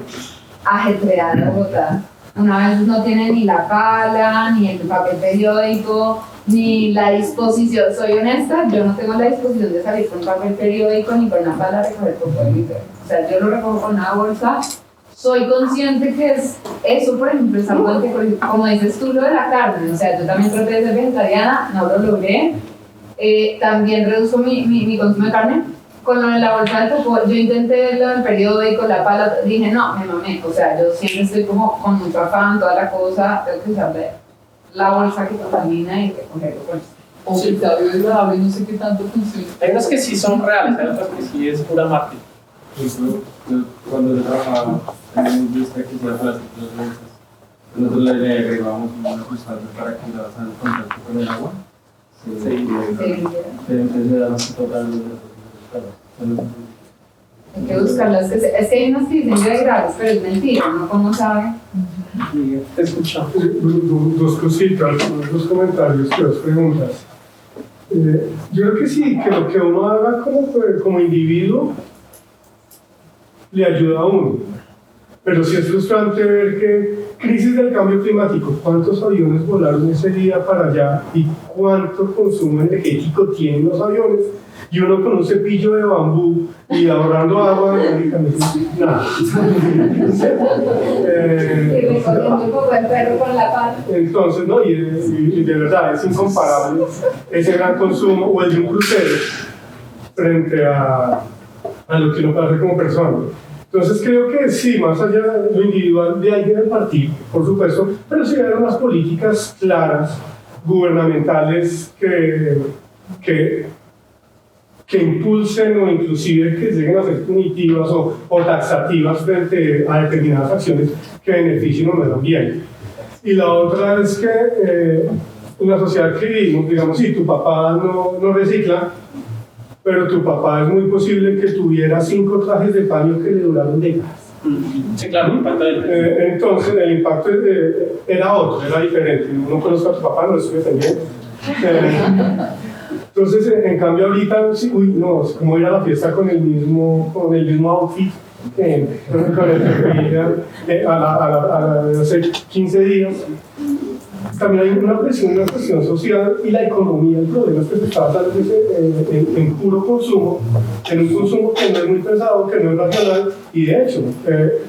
ajetreada de Bogotá, una vez no tiene ni la pala, ni el papel periódico, ni la disposición. Soy honesta, yo no tengo la disposición de salir con papel periódico ni con una pala a recoger popó. O sea, yo lo recojo con una bolsa. Soy consciente que eso, por ejemplo, es algo que, como dices tú, lo de la carne. O sea, yo también traté de ser vegetariana, no lo logré. También reduzco mi consumo de carne. Con lo de la bolsa del popó, yo intenté lo del periódico, la pala, dije no, me mamé. O sea, yo siempre estoy como con mucho afán, toda la cosa, tengo que usar la bolsa que contamina y que cogerlo con eso. O que sea biodegradable, no sé qué tanto funciona. Hay unas que sí son reales, hay otras que sí es pura marketing. Cuando yo trabajaba en una industria que hacía plásticos, nosotros le agregábamos una sustancia para que la sal en contacto con el agua. Entonces era más total. Hay que buscarlas. Es que hay unas que dicen biodegradables, pero es mentira, ¿no? ¿Cómo sabe? Te escucho. Dos cositas, dos comentarios, dos preguntas. Yo creo que sí, que lo que uno haga como individuo le ayuda a uno. Pero sí es frustrante ver que crisis del cambio climático, cuántos aviones volaron ese día para allá y cuánto consumo energético tienen los aviones, y uno con un cepillo de bambú y ahorrando agua, nada. Y recogiendo un poco el perro con la pala. Entonces, no, y de verdad es incomparable ese gran consumo o el de un crucero frente a lo que uno puede hacer como persona. Entonces creo que sí, más allá de lo individual, de ahí debe partir, por supuesto, pero sí hay unas políticas claras, gubernamentales, que impulsen o inclusive que lleguen a ser punitivas o taxativas frente a determinadas acciones que beneficien al medio ambiente. Y la otra es que una sociedad que vivimos, digamos, si tu papá no recicla, pero tu papá es muy posible que tuviera 5 trajes de baño que le duraron décadas. Sí, claro, el impacto entonces el impacto era otro, era diferente. No conozco a tu papá, no lo estoy defendiendo. Entonces, en cambio ahorita, sí, no, es como ir a la fiesta con el mismo outfit con el que fui hace 15 días. También hay una presión, una cuestión social y la economía. El problema es que se está dando en puro consumo, en un consumo que no es muy pensado, que no es racional, y de hecho,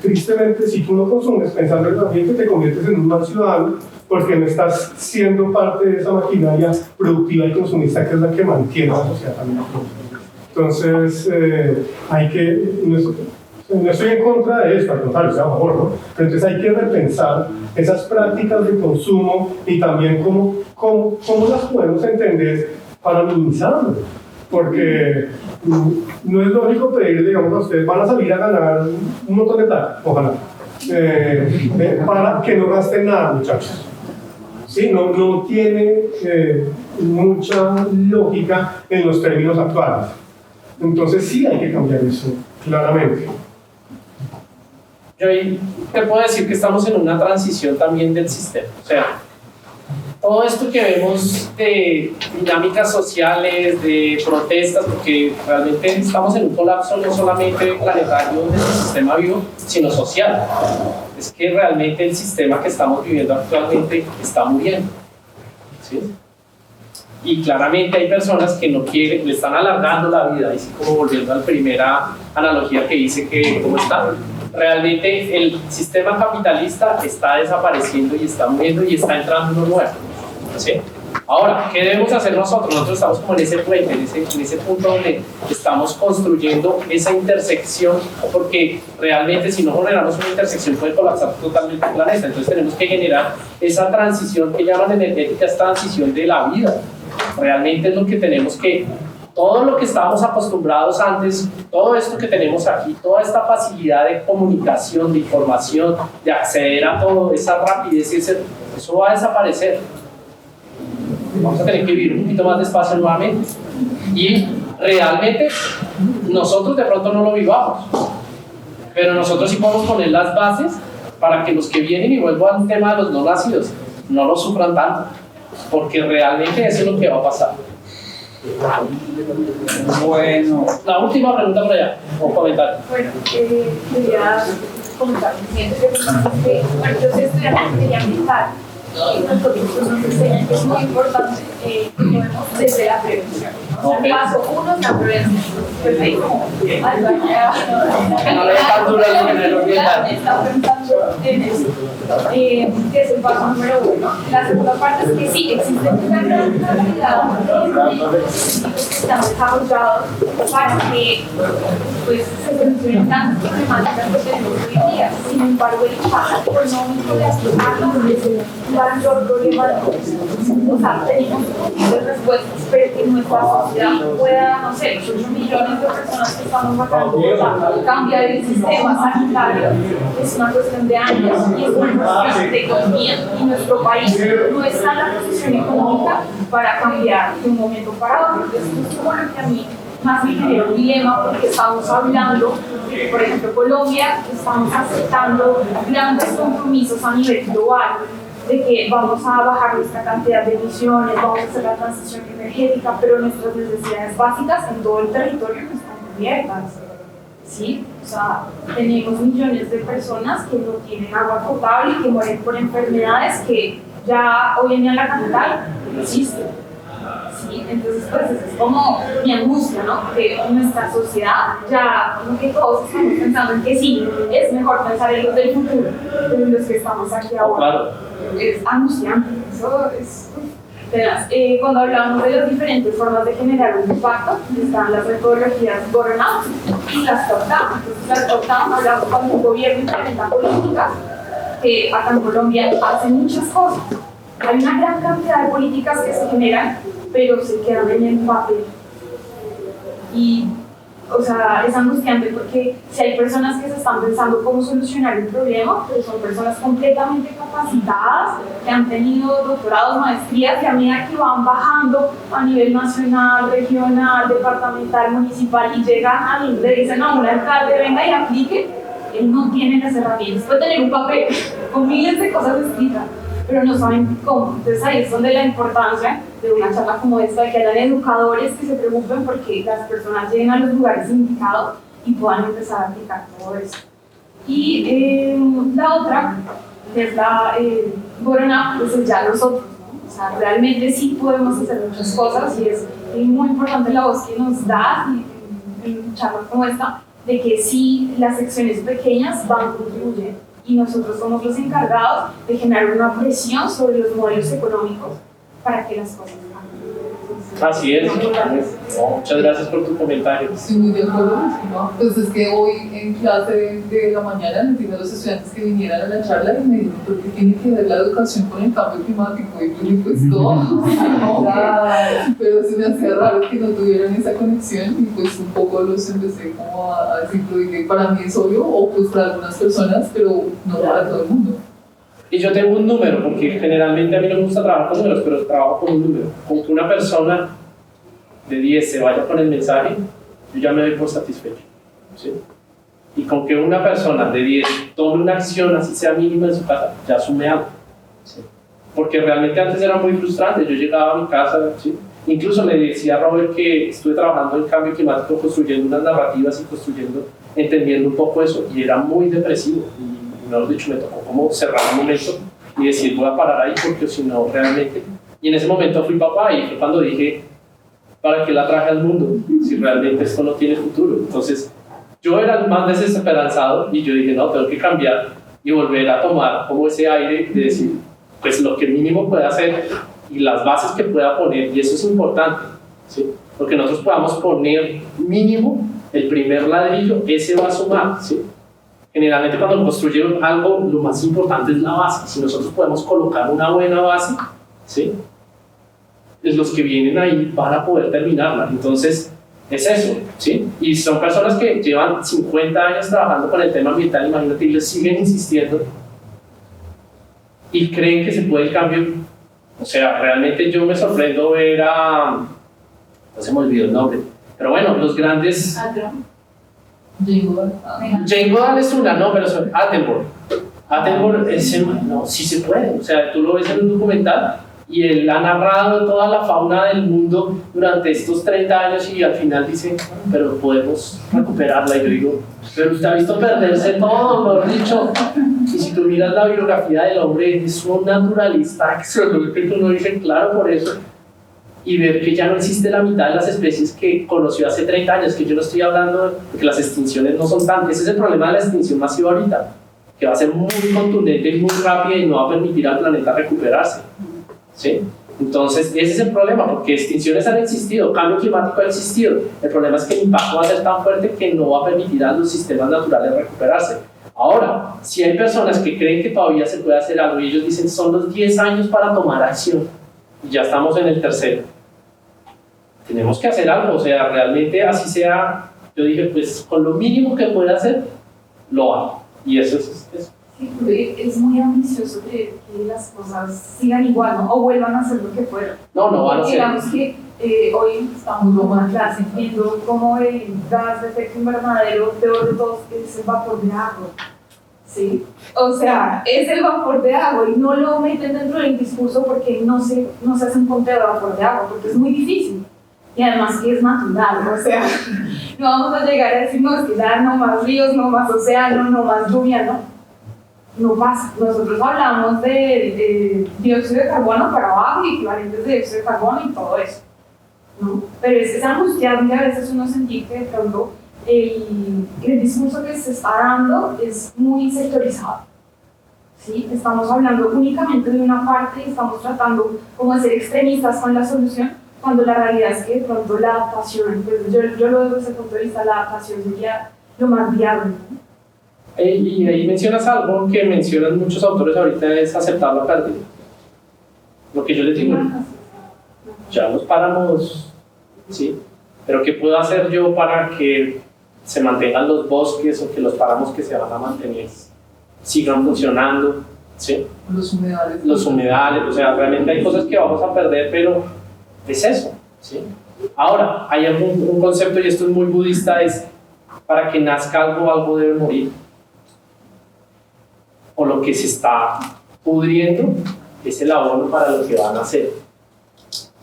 tristemente, si tú no consumes pensando en el ambiente, te conviertes en un mal ciudadano, porque no estás siendo parte de esa maquinaria productiva y consumista que es la que mantiene la sociedad también. Entonces, hay que, no estoy en contra de esto, al contrario, estoy a favor, ¿no? Pero entonces hay que repensar esas prácticas de consumo y también cómo las podemos entender para minimizarlo. Porque no es lógico pedir, digamos, a ustedes van a salir a ganar un montón de plata, ojalá, para que no gasten nada, muchachos. Sí, no tiene mucha lógica en los términos actuales. Entonces sí hay que cambiar eso, claramente. Yo ahí te puedo decir que estamos en una transición también del sistema. O sea, todo esto que vemos de dinámicas sociales, de protestas, porque realmente estamos en un colapso no solamente planetario de nuestro sistema vivo, sino social. Es que realmente el sistema que estamos viviendo actualmente está muriendo, ¿sí? Y claramente hay personas que no quieren, le están alargando la vida, así como volviendo a la primera analogía que hice que cómo está. Realmente el sistema capitalista está desapareciendo y está muriendo y está entrando uno nuevo, ¿sí? Ahora, ¿qué debemos hacer nosotros? Nosotros estamos como en ese puente, en ese punto donde estamos construyendo esa intersección, porque realmente si no generamos una intersección puede colapsar totalmente el planeta. Entonces tenemos que generar esa transición que llaman energética, esa transición de la vida. Realmente es lo que tenemos que, todo lo que estábamos acostumbrados antes, todo esto que tenemos aquí, toda esta facilidad de comunicación, de información, de acceder a todo, esa rapidez, eso va a desaparecer. Vamos a tener que vivir un poquito más despacio nuevamente. Y realmente nosotros de pronto no lo vivamos, pero nosotros sí podemos poner las bases para que los que vienen, y vuelvo al tema de los no nacidos, no lo sufran tanto, porque realmente eso es lo que va a pasar. Bueno, la última pregunta por allá, o comentario. Bueno, quería comentar diciendo que yo soy estudiante de ingeniería ambiental y nosotros nos enseñan que es muy importante que podemos desde la prevención. O sea, el paso 1 es la prevención. Pues ahí como no le tan duro al ingeniero ambiental. Está pensando en eso, que es el paso número 1. La segunda parte es que sí, existe una gran cantidad de científicos que están desarrollados para que pues, se solucionen tantas problemáticas que tenemos hoy en día. Sin embargo, el impacto económico de aplicarlo es un mayor problema de todos. O sea, tenemos muchas respuestas, pero que nuestra sociedad pueda, no sé, 8 millones de personas que estamos acá en Bogotá, cambiar el sistema sanitario es una cuestión de años y es una cuestión de economía, y nuestro país no está en la posición económica para cambiar de un momento para otro. Entonces, es como lo que a mí más me genera un dilema, porque estamos hablando, por ejemplo, Colombia, estamos aceptando grandes compromisos a nivel global de que vamos a bajar nuestra cantidad de emisiones, vamos a hacer la transición energética, pero nuestras necesidades básicas en todo el territorio no están cubiertas. ¿Sí? O sea, tenemos millones de personas que no tienen agua potable y que mueren por enfermedades que ya hoy en día en la capital no existen. ¿Sí? Entonces, pues es como mi angustia, ¿no? Que nuestra sociedad ya, como que todos estamos pensando en que sí, es mejor pensar en los del futuro, pero en los que estamos aquí ahora. Claro. Es angustiante, eso es. Cuando hablamos de las diferentes formas de generar un impacto, están las metodologías bottom-up y las top-down. Entonces, las top-down hablamos cuando un gobierno implementa políticas que acá en Colombia hacen muchas cosas. Hay una gran cantidad de políticas que se generan, pero se quedan en el papel. Y, o sea, es angustiante porque si hay personas que se están pensando cómo solucionar el problema, pero son personas completamente capacitadas, que han tenido doctorados, maestrías, y a medida que van bajando a nivel nacional, regional, departamental, municipal, y llegan le dicen a un alcalde, venga y aplique, él no tiene las herramientas. Puede tener un papel con miles de cosas escritas, pero no saben cómo. Entonces ahí es donde la importancia de una charla como esta, de que hayan educadores que se preocupen porque las personas lleguen a los lugares indicados y puedan empezar a aplicar todo eso. Y la otra, que es la bottom-up, pues es ya nosotros, ¿no? O sea, realmente sí podemos hacer muchas cosas, y es muy importante la voz que nos da en charlas como esta, de que sí las secciones pequeñas van a contribuir, y nosotros somos los encargados de generar una presión sobre los modelos económicos para que las cosas cambien. Así es. No, muchas gracias por tu comentario. Estoy muy de acuerdo. ¿No? Pues es que hoy en clase de la mañana les dije a los estudiantes que vinieran a la charla y me dijeron, ¿por qué tiene que ver la educación con el cambio climático? Y yo dije, pues todo. No, pero se me hacía raro que no tuvieran esa conexión y pues un poco los empecé como a decirlo y que para mí es obvio, o pues para algunas personas, pero no para todo el mundo. Y yo tengo un número, porque generalmente a mí no me gusta trabajar con números, pero trabajo con un número. Con que una persona de 10 se vaya con el mensaje, yo ya me doy por satisfecho, ¿sí? Y con que una persona de 10 tome una acción, así sea mínima en su casa, ya sume algo, ¿sí? Porque realmente antes era muy frustrante. Yo llegaba a mi casa, ¿sí? Incluso le decía a Robert que estuve trabajando en cambio climático, construyendo unas narrativas y entendiendo un poco eso, y era muy depresivo. Mejor dicho, me tocó como cerrar un momento y decir, voy a parar ahí porque si no, realmente. Y en ese momento fui papá y fue cuando dije, ¿para qué la traje al mundo si realmente esto no tiene futuro? Entonces, yo era el más desesperanzado y yo dije, no, tengo que cambiar y volver a tomar como ese aire de decir, pues lo que mínimo pueda hacer y las bases que pueda poner, y eso es importante, ¿sí? Porque nosotros podamos poner mínimo el primer ladrillo, ese va a sumar, ¿sí? Generalmente cuando construyemos algo, lo más importante es la base. Si nosotros podemos colocar una buena base, ¿sí? Los que vienen ahí van a poder terminarla. Entonces, es eso, ¿sí? Y son personas que llevan 50 años trabajando con el tema ambiental, imagínate, y les siguen insistiendo y creen que se puede el cambio. O sea, realmente yo me sorprendo ver a... no se me olvidó el nombre, pero bueno, los grandes... Jane Goodall es una, no, pero son Attenborough es, no, sí se puede. O sea, tú lo ves en un documental y él ha narrado toda la fauna del mundo durante estos 30 años y al final dice, pero podemos recuperarla. Y yo digo, pero usted ha visto perderse todo, mejor dicho. Y si tú miras la biografía del hombre, es un naturalista que tú no dices, claro, por eso. Y ver que ya no existe la mitad de las especies que conoció hace 30 años, que yo no estoy hablando de que las extinciones no son tantas. Ese es el problema de la extinción masiva ahorita, que va a ser muy contundente y muy rápida y no va a permitir al planeta recuperarse, ¿sí? Entonces ese es el problema, porque extinciones han existido, cambio climático ha existido. El problema es que el impacto va a ser tan fuerte que no va a permitir a los sistemas naturales recuperarse. Ahora, si hay personas que creen que todavía se puede hacer algo y ellos dicen son los 10 años para tomar acción y ya estamos en el tercero, tenemos que hacer algo. O sea, realmente así sea. Yo dije, pues con lo mínimo que pueda hacer, lo hago. Y eso es eso. Sí, es muy ambicioso que las cosas sigan igual, ¿no? O vuelvan a ser lo que fueron. No van a ser. Digamos que hoy estamos como en clase viendo cómo el gas de efecto invernadero, peor de todos, es el vapor de agua. ¿Sí? O sea, es el vapor de agua y no lo meten dentro del discurso porque no se hace un conteo de vapor de agua, porque es muy difícil. Y además que es natural, o sea, no vamos a llegar a decir, no, es que ya no más ríos, no más océano, no más lluvia, no pasa. Nosotros hablamos de dióxido de carbono para abajo y equivalentes de dióxido de carbono y todo eso, ¿no? Pero es angustiante a veces uno sentir que de pronto el discurso que se está dando es muy sectorizado, ¿sí? Estamos hablando únicamente de una parte y estamos tratando como de ser extremistas con la solución, cuando la realidad es que de pronto la adaptación, pues yo lo veo desde ese punto de vista, la adaptación sería lo más viable, ¿no? Y ahí mencionas algo que mencionan muchos autores ahorita, es aceptar la pérdida. Lo que yo les digo, ya los páramos, ¿sí? Pero ¿qué puedo hacer yo para que se mantengan los bosques o que los páramos que se van a mantener sigan funcionando, ¿sí? Los humedales, o sea, realmente hay cosas que vamos a perder, pero es eso, ¿sí? Ahora, hay un concepto, y esto es muy budista, es para que nazca algo debe morir. O lo que se está pudriendo es el abono para lo que van a hacer.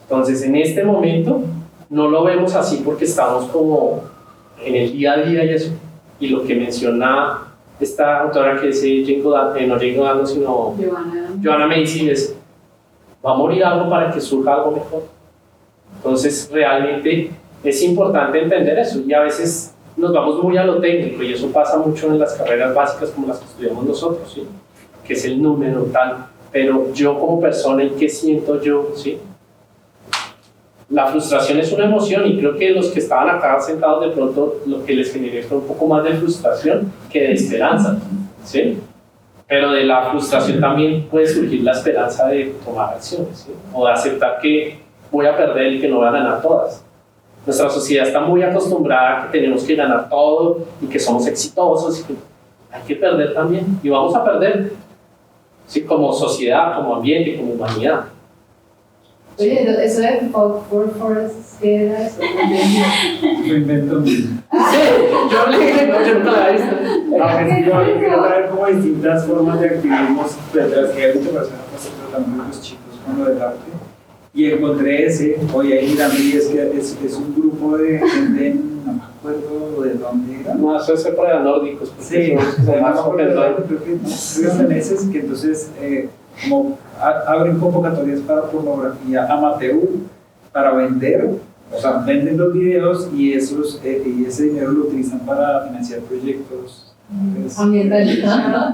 Entonces, en este momento, no lo vemos así porque estamos como en el día a día y eso. Y lo que menciona esta autora que es Jane Goodall, no Jane Goodall, sino Joanna Macy, es, va a morir algo para que surja algo mejor. Entonces, realmente es importante entender eso, y a veces nos vamos muy a lo técnico, y eso pasa mucho en las carreras básicas como las que estudiamos nosotros, ¿sí? Que es el número tal, pero yo como persona, ¿y qué siento yo? ¿Sí? la frustración es una emoción y creo que los que estaban acá sentados de pronto lo que les generé fue un poco más de frustración que de esperanza, ¿sí? Pero de la frustración también puede surgir la esperanza de tomar acciones, ¿sí? O de aceptar que voy a perder y que no voy a ganar todas. Nuestra sociedad está muy acostumbrada a que tenemos que ganar todo y que somos exitosos y que hay que perder también y vamos a perder, ¿sí? Como sociedad, como ambiente, como humanidad. Oye, eso de for Forest, ¿qué era eso? Lo invento. Sí, yo nunca la he visto. Yo quiero traer como distintas formas de activismo detrás que hay muchas personas tratando de los chicos con lo del arte. Y encontré ese, hoy ahí mirando, y es que es un grupo de gente, no me acuerdo de dónde era. No, eso es para nórdicos. Sí, creo que no, daneses, que entonces como abren convocatorias para pornografía amateur para vender, o sea, venden los videos y ese dinero lo utilizan para financiar proyectos ambientales. Ya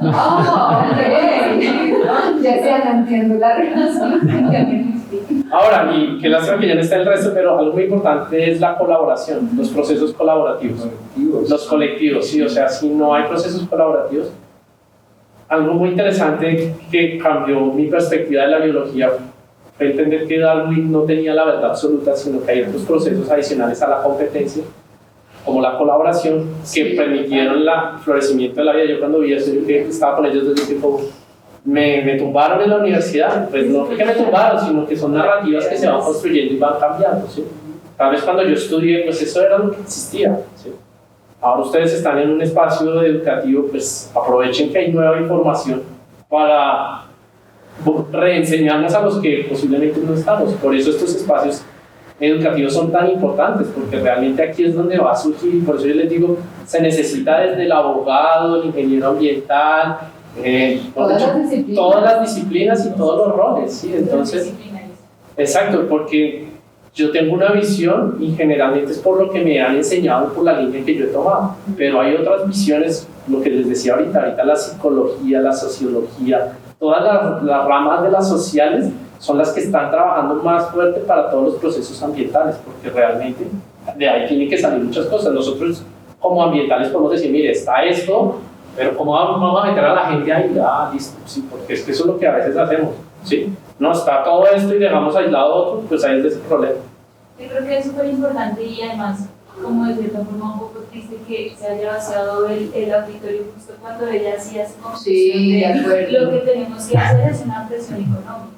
sea, no entiendo la relación. Ahora, y qué lástima que ya no está el resto, pero algo muy importante es la colaboración, los procesos colaborativos. Los colectivos, sí, o sea, si no hay procesos colaborativos, algo muy interesante que cambió mi perspectiva de la biología fue entender que Darwin no tenía la verdad absoluta, sino que hay otros procesos adicionales a la competencia, como la colaboración, que permitieron el florecimiento de la vida. Yo cuando vi eso, yo que estaba con ellos desde tipo, me tumbaron en la universidad, pues no fue que me tumbaron, sino que son narrativas que se van construyendo y van cambiando, ¿sí? Tal vez cuando yo estudié, pues eso era lo que existía, ¿sí? Ahora ustedes están en un espacio educativo, pues aprovechen que hay nueva información para reenseñarnos a los que posiblemente no estamos. Por eso estos espacios educativos son tan importantes, porque realmente aquí es donde va a surgir, y por eso yo les digo, se necesita desde el abogado, el ingeniero ambiental, todas las disciplinas y todos los roles, ¿sí? Entonces, exacto, porque yo tengo una visión y generalmente es por lo que me han enseñado, por la línea que yo he tomado, pero hay otras visiones, lo que les decía ahorita la psicología, la sociología, todas las ramas de las sociales son las que están trabajando más fuerte para todos los procesos ambientales, porque realmente de ahí tienen que salir muchas cosas. Nosotros como ambientales podemos decir, mire, está esto, pero ¿cómo vamos a meter a la gente ahí? Ah, listo, sí, porque es que eso es lo que a veces hacemos, ¿sí? No, está todo esto y dejamos aislado otro, pues ahí es ese problema. Yo creo que es súper importante y además, como de cierta forma un poco triste que se haya vaciado el auditorio justo cuando ella hacía su conclusión de lo que tenemos que hacer es una presión económica.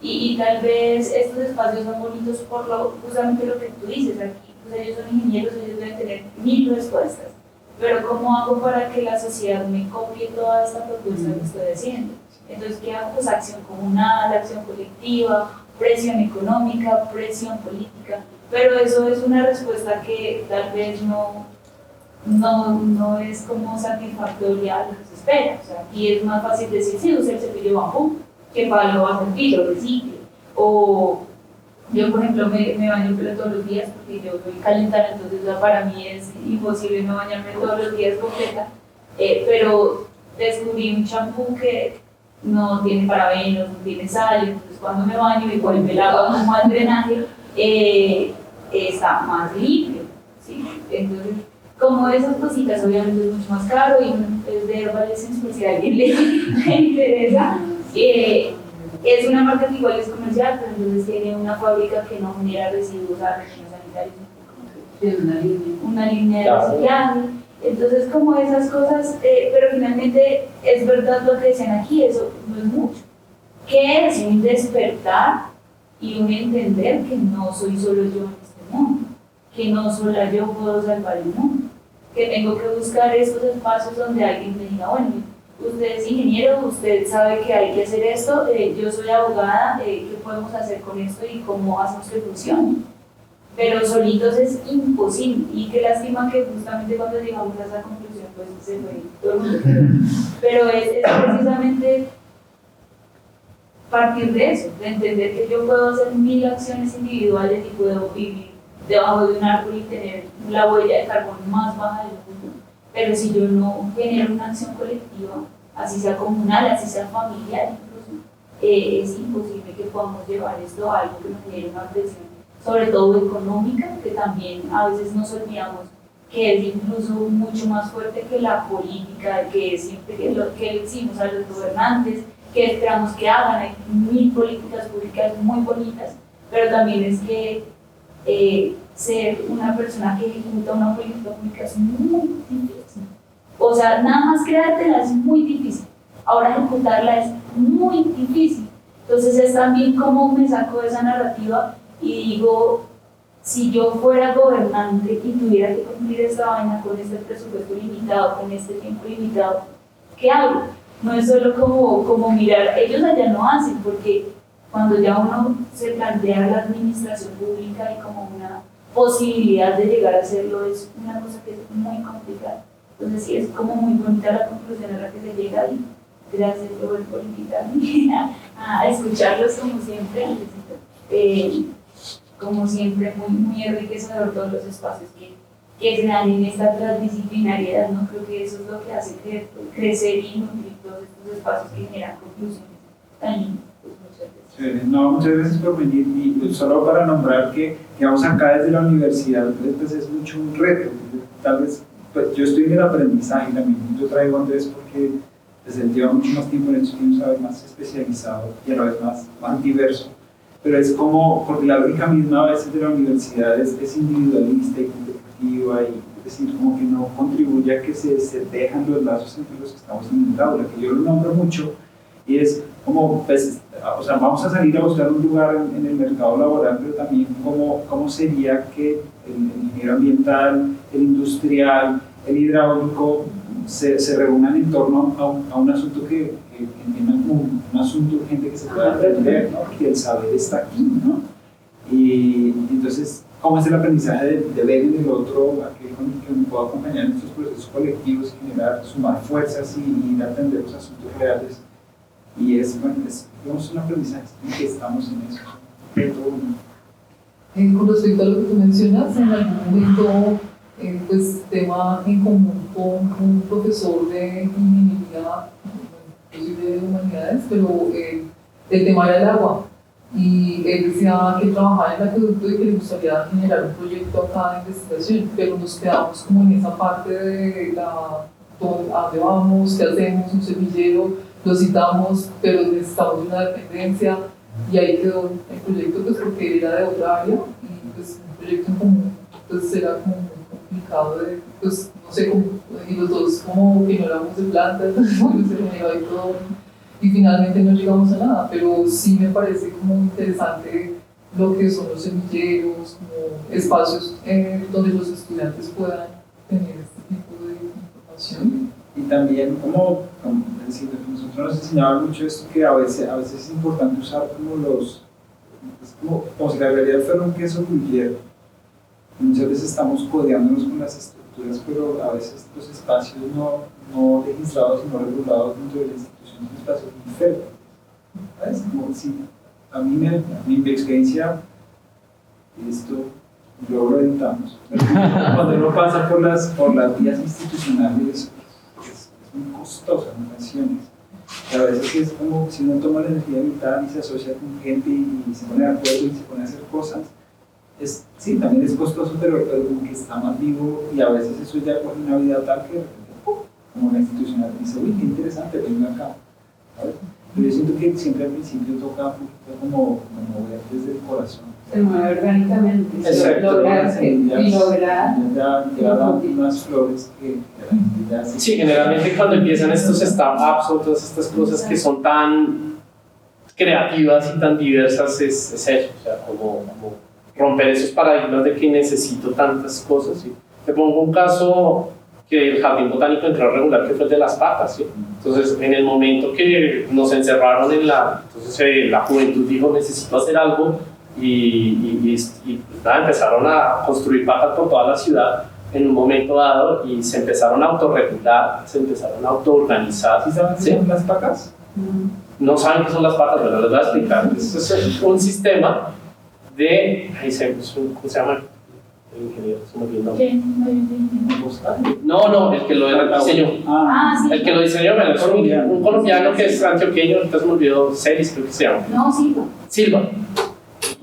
Y tal vez estos espacios son bonitos por justamente lo que tú dices aquí, pues ellos son ingenieros, ellos deben tener 1000 respuestas, pero ¿cómo hago para que la sociedad me copie toda esta propuesta que estoy haciendo? Entonces, ¿qué hago? Pues acción comunal, acción colectiva, presión económica, presión política, pero eso es una respuesta que tal vez no es como satisfactoria a lo que se espera. O sea, aquí es más fácil decir, sí, use el cepillo de bambú, que para lo va a servir, lo recicle. O yo, por ejemplo, me baño el pelo todos los días porque yo soy calentada, entonces para mí es imposible no bañarme todos los días completa, pero descubrí un champú que no tiene parabenos, no tiene sal, entonces cuando me baño y vuelve el agua como al drenaje, está más limpio, ¿sí? Entonces, como esas cositas, obviamente es mucho más caro y es de Herbal Essence, por si a alguien le interesa. Es una marca que igual es comercial, pero entonces tiene una fábrica que no genera residuos sanitarios, una línea de reciclaje. Entonces, como esas cosas, pero finalmente es verdad lo que decían aquí, eso no es mucho. ¿Qué es un despertar y un entender que no soy solo yo en este mundo? Que no solo yo puedo salvar el mundo, que tengo que buscar estos espacios donde alguien me diga, bueno, usted es ingeniero, usted sabe que hay que hacer esto, yo soy abogada, ¿qué podemos hacer con esto y cómo hacemos que funcione? Pero solitos es imposible, y qué lástima que justamente cuando llegamos a esa conclusión pues se fue todo el mundo, pero es precisamente partir de eso, de entender que yo puedo hacer 1000 acciones individuales y puedo vivir debajo de un árbol y tener la huella de carbono más baja del mundo, pero si yo no genero una acción colectiva, así sea comunal, así sea familiar incluso, es imposible que podamos llevar esto a algo que nos genere una presión sobre todo económica, que también a veces nos olvidamos que es incluso mucho más fuerte que la política, que es siempre lo que le decimos a los gobernantes, que esperamos que hagan. Hay 1000 políticas públicas muy bonitas, pero también es que ser una persona que ejecuta una política pública es muy difícil. O sea, nada más creártela es muy difícil, ahora ejecutarla es muy difícil. Entonces es también como me saco de esa narrativa y digo, si yo fuera gobernante y tuviera que cumplir esta vaina con este presupuesto limitado, con este tiempo limitado, ¿qué hago? No es solo como mirar, ellos allá no hacen, porque cuando ya uno se plantea la administración pública y como una posibilidad de llegar a hacerlo, es una cosa que es muy complicada. Entonces sí, es como muy bonita la conclusión a la que se llega y gracias Robert por invitarme a escucharlos como siempre. Como siempre, muy enriquecedor todos los espacios que se dan en esta transdisciplinariedad, ¿no? Creo que eso es lo que hace crecer y nutrir todos estos espacios que generan conclusiones tan lindas. Pues muchas gracias por venir, y solo para nombrar que, digamos, acá desde la universidad pues es mucho un reto. Tal vez, pues, yo estoy en el aprendizaje también, yo traigo a Andrés porque pues, él lleva mucho más tiempo en esto y un saber más especializado y a la vez más diverso. Pero es como, porque la lógica misma a veces de la universidad es individualista y competitiva, y es decir, como que no contribuye a que se dejan los lazos entre los que estamos en el aula, que yo lo nombro mucho, y es como, pues, o sea, vamos a salir a buscar un lugar en el mercado laboral, pero también cómo sería que el ingeniero ambiental, el industrial, el hidráulico se reúnan en torno a un asunto que entiendan como un asunto urgente que se pueda aprender, ¿no? Que el saber está aquí, ¿no? Y entonces, ¿cómo es el aprendizaje de ver en el otro aquel con el que uno pueda acompañar en estos procesos colectivos, generar, sumar fuerzas y ir a atender los asuntos reales? Y es un aprendizaje en que estamos en eso. Con respecto a lo que tú mencionas, en algún momento, pues tema en común con un profesor de ingeniería, de humanidades, pero el tema era el agua, y él decía que trabajaba en el acueducto y que le gustaría generar un proyecto acá de investigación, pero nos quedamos como en esa parte de ¿a dónde vamos? ¿Qué hacemos? Un semillero, lo citamos, pero necesitamos una dependencia, y ahí quedó el proyecto, pues porque era de otra área, y pues un proyecto en común, entonces era como muy complicado de, pues no sé, y los dos como que no éramos de plantas, y todo, y finalmente no llegamos a nada, pero sí me parece como interesante lo que son los semilleros, como espacios donde los estudiantes puedan tener este tipo de información. Y también como decir, nosotros nos enseñaban mucho esto, que a veces es importante usar como si la realidad fuera un queso gruyere. Muchas veces estamos codeándonos con las estructuras, pero a veces los espacios no legislados y no regulados dentro de la institución son espacios muy fértiles. ¿Sabes? Como si a mí mi experiencia, esto luego lo editamos, cuando uno pasa por las vías institucionales es muy costoso en ocasiones. Y a veces es como si uno toma la energía vital y se asocia con gente y se pone de acuerdo y se pone a hacer cosas. Sí, también es costoso, pero como que está más vivo, y a veces eso ya coge una vida tal que de repente, como la institucional dice, uy, qué interesante, venga acá. ¿Sabes? Pero yo siento que siempre al principio toca un poquito como mover desde el corazón. Se mueve orgánicamente. Exacto, Y lograr ya dan unas flores que la gente ya se... Sí, generalmente cuando empiezan estos startups o todas estas cosas que son tan creativas y tan diversas, es eso, o sea, como romper esos paradigmas de que necesito tantas cosas. ¿Sí? Te pongo un caso que el Jardín Botánico entró a regular, que fue el de las patas. ¿Sí? Entonces, en el momento que nos encerraron entonces la juventud dijo, necesito hacer algo, y nada, empezaron a construir patas por toda la ciudad en un momento dado, y se empezaron a autorregular, se empezaron a autoorganizar. ¿Sí saben qué son las patas? No saben qué son las patas, pero les voy a explicar. Es un sistema de... ¿cómo se llama? El ingeniero, se me olvidó el nombre. No, el que lo diseñó. Sí. El que lo diseñó es un colombiano que es antioqueño, entonces me olvidó, Celis creo que se llama. No, Silva. Silva.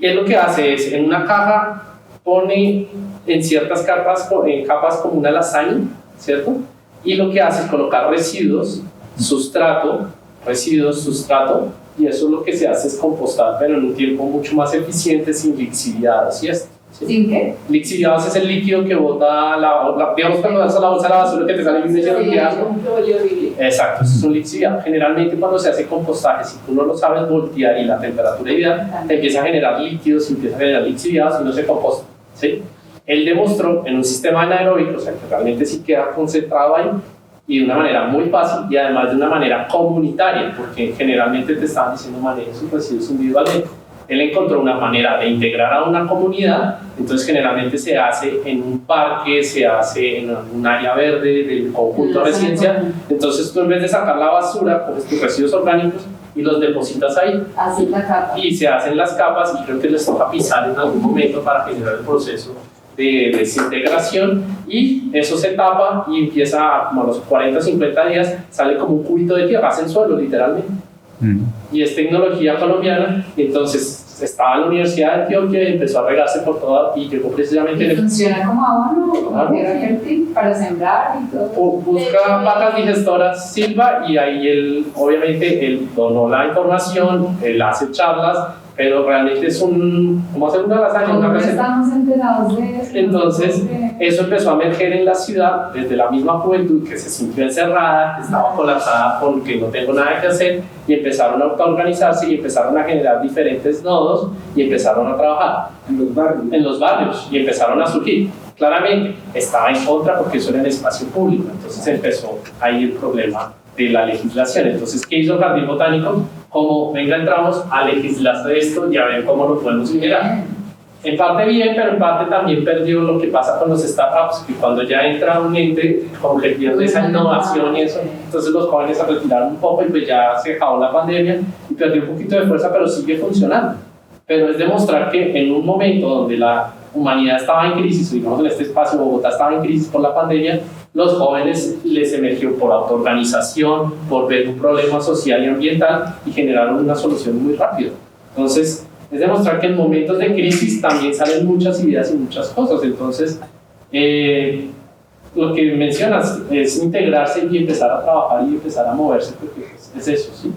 él lo que hace es, en una caja, pone en ciertas capas como una lasaña, ¿cierto? Y lo que hace es colocar residuos, sustrato, y eso lo que se hace es compostar, pero en un tiempo mucho más eficiente, sin lixiviados y esto. ¿Sí? ¿Sin qué? Lixiviados es el líquido que bota digamos cuando das a la bolsa de la basura que te sale un lixiviado. Exacto, eso es un lixiviado. Generalmente cuando se hace compostaje, si tú no lo sabes voltear y la temperatura ideal, te empieza a generar líquidos, empieza a generar lixiviados y no se composta, ¿sí? Él demostró en un sistema anaeróbico, o sea que realmente sí queda concentrado ahí, y de una manera muy fácil y además de una manera comunitaria, porque generalmente te estaban diciendo manejen sus residuos individualmente. Él encontró una manera de integrar a una comunidad, entonces generalmente se hace en un parque, se hace en un área verde del conjunto residencial. Entonces tú en vez de sacar la basura, coges tus residuos orgánicos y los depositas ahí. Así la capa. Y se hacen las capas y creo que les toca pisar en algún momento para generar el proceso de desintegración, y eso se tapa y empieza como a los 40 o 50 días sale como un cubito de tierra, hace el suelo literalmente. Y es tecnología colombiana. Entonces estaba en la Universidad de Antioquia y empezó a regarse por toda, y llegó precisamente ¿Y funciona como abono, como tierra fértil para sembrar y todo? Busca vacas digestoras Silva, y ahí él obviamente él donó la información, él hace charlas, pero realmente es como hacer una lasaña, una No receta. estamos enterados de eso. Entonces, eso empezó a emerger en la ciudad desde la misma juventud que se sintió encerrada, que estaba colapsada porque no tengo nada que hacer, y empezaron a autoorganizarse y empezaron a generar diferentes nodos y empezaron a trabajar en los barrios y empezaron a surgir. Claramente estaba en contra porque eso era en espacio público, entonces empezó ahí el problema de la legislación. Entonces, ¿qué hizo el Jardín Botánico? Como, venga, entramos a legislar de esto, ya ven cómo lo podemos generar. En parte bien, pero en parte también perdió lo que pasa con los startups, que cuando ya entra un ente como que pierde esa innovación y eso, entonces los jóvenes se retiraron un poco y pues ya se acabó la pandemia y perdió un poquito de fuerza, pero sigue funcionando. Pero es demostrar que en un momento donde la humanidad estaba en crisis, digamos en este espacio Bogotá estaba en crisis por la pandemia, los jóvenes les emergió por autoorganización, por ver un problema social y ambiental y generaron una solución muy rápida. Entonces, es demostrar que en momentos de crisis también salen muchas ideas y muchas cosas. Entonces, lo que mencionas es integrarse y empezar a trabajar y empezar a moverse, porque es eso, ¿sí?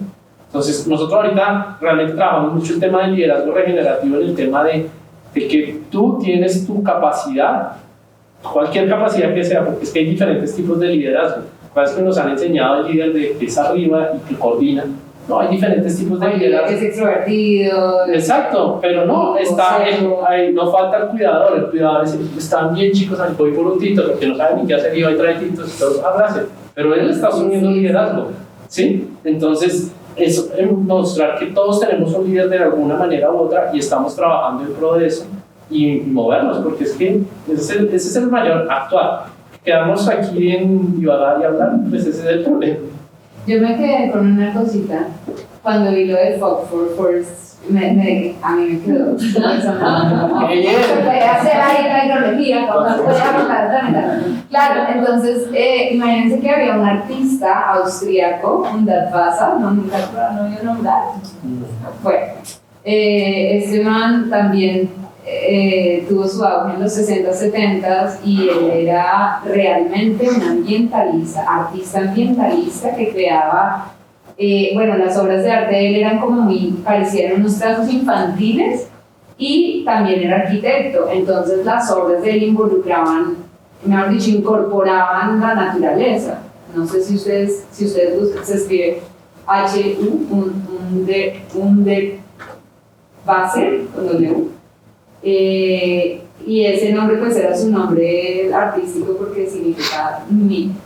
Entonces, nosotros ahorita realmente trabajamos mucho el tema del liderazgo regenerativo, en el tema de que tú tienes tu capacidad, cualquier capacidad que sea, porque es que hay diferentes tipos de liderazgo. Parece que nos han enseñado el líder de que es arriba y que coordina. No, hay diferentes tipos de liderazgo. Es extrovertido. Exacto, pero no, no falta el cuidador están bien chicos, voy por un tito, porque no saben ni qué hacer, y va a traer titos y todos abracen. Pero él está asumiendo liderazgo, ¿sí? Entonces, eso es mostrar que todos tenemos un líder de alguna manera u otra y estamos trabajando en pro de eso y movernos, porque es que ese es el mayor actuar. Quedarnos aquí en divagar y hablar, pues ese es el problema. Yo me quedé con una cosita cuando vi lo de Fog for Force, a mí me quedó. ¡Qué bien! Puede hacer ahí la hidrología, cuando puede aguantar el planeta. Claro, entonces, imagínense que había un artista austríaco, un Dadvasa, nunca lo voy a nombrar. Bueno, este man también tuvo su auge en los 60, 70 y él era realmente un ambientalista, artista ambientalista que creaba, bueno, las obras de arte de él eran como muy, parecían unos trazos infantiles, y también era arquitecto, entonces las obras de él involucraban, mejor dicho, incorporaban la naturaleza. No sé si ustedes buscan, se escribe Basser, con W. Y ese nombre pues era su nombre artístico porque significa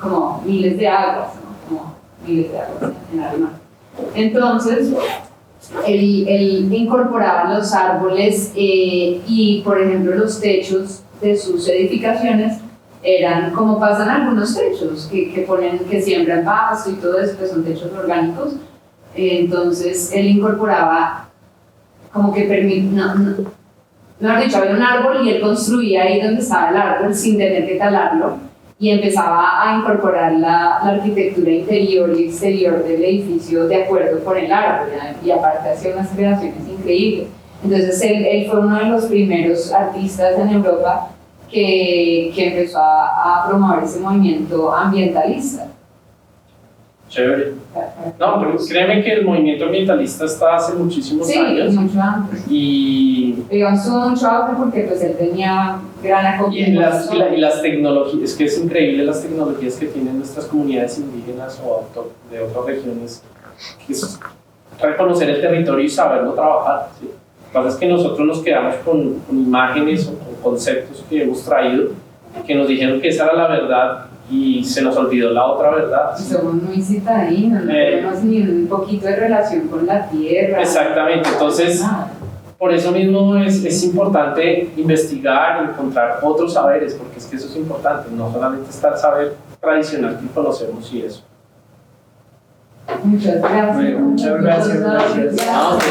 como miles de aguas, ¿no? Como miles de aguas en alemán. Entonces, él incorporaba los árboles y, por ejemplo, los techos de sus edificaciones eran como pasan algunos techos que siembran pasto y todo eso, que son techos orgánicos. Entonces, él incorporaba como que mejor dicho, había un árbol y él construía ahí donde estaba el árbol sin tener que talarlo, y empezaba a incorporar la arquitectura interior y exterior del edificio de acuerdo con el árbol, y aparte hacía unas creaciones increíbles. Entonces él fue uno de los primeros artistas en Europa que empezó a promover ese movimiento ambientalista. Chévere. No, pero créeme que el movimiento ambientalista está hace muchísimos años. Sí, mucho antes. Y Digamos, tuvo mucho auge porque pues él tenía gran acogida. y las tecnologías, es que es increíble las tecnologías que tienen nuestras comunidades indígenas o de otras regiones, que es reconocer el territorio y saberlo trabajar, ¿sí? Lo que pasa es que nosotros nos quedamos con imágenes o con conceptos que hemos traído, que nos dijeron que esa era la verdad y se nos olvidó la otra verdad. Somos muy citadinos, no tenemos ni un poquito de relación con la tierra. Exactamente, entonces por eso mismo es importante investigar, encontrar otros saberes, porque es que eso es importante, no solamente está el saber tradicional que conocemos y eso. Muchas gracias. Bueno, muchas gracias. Ah, ok.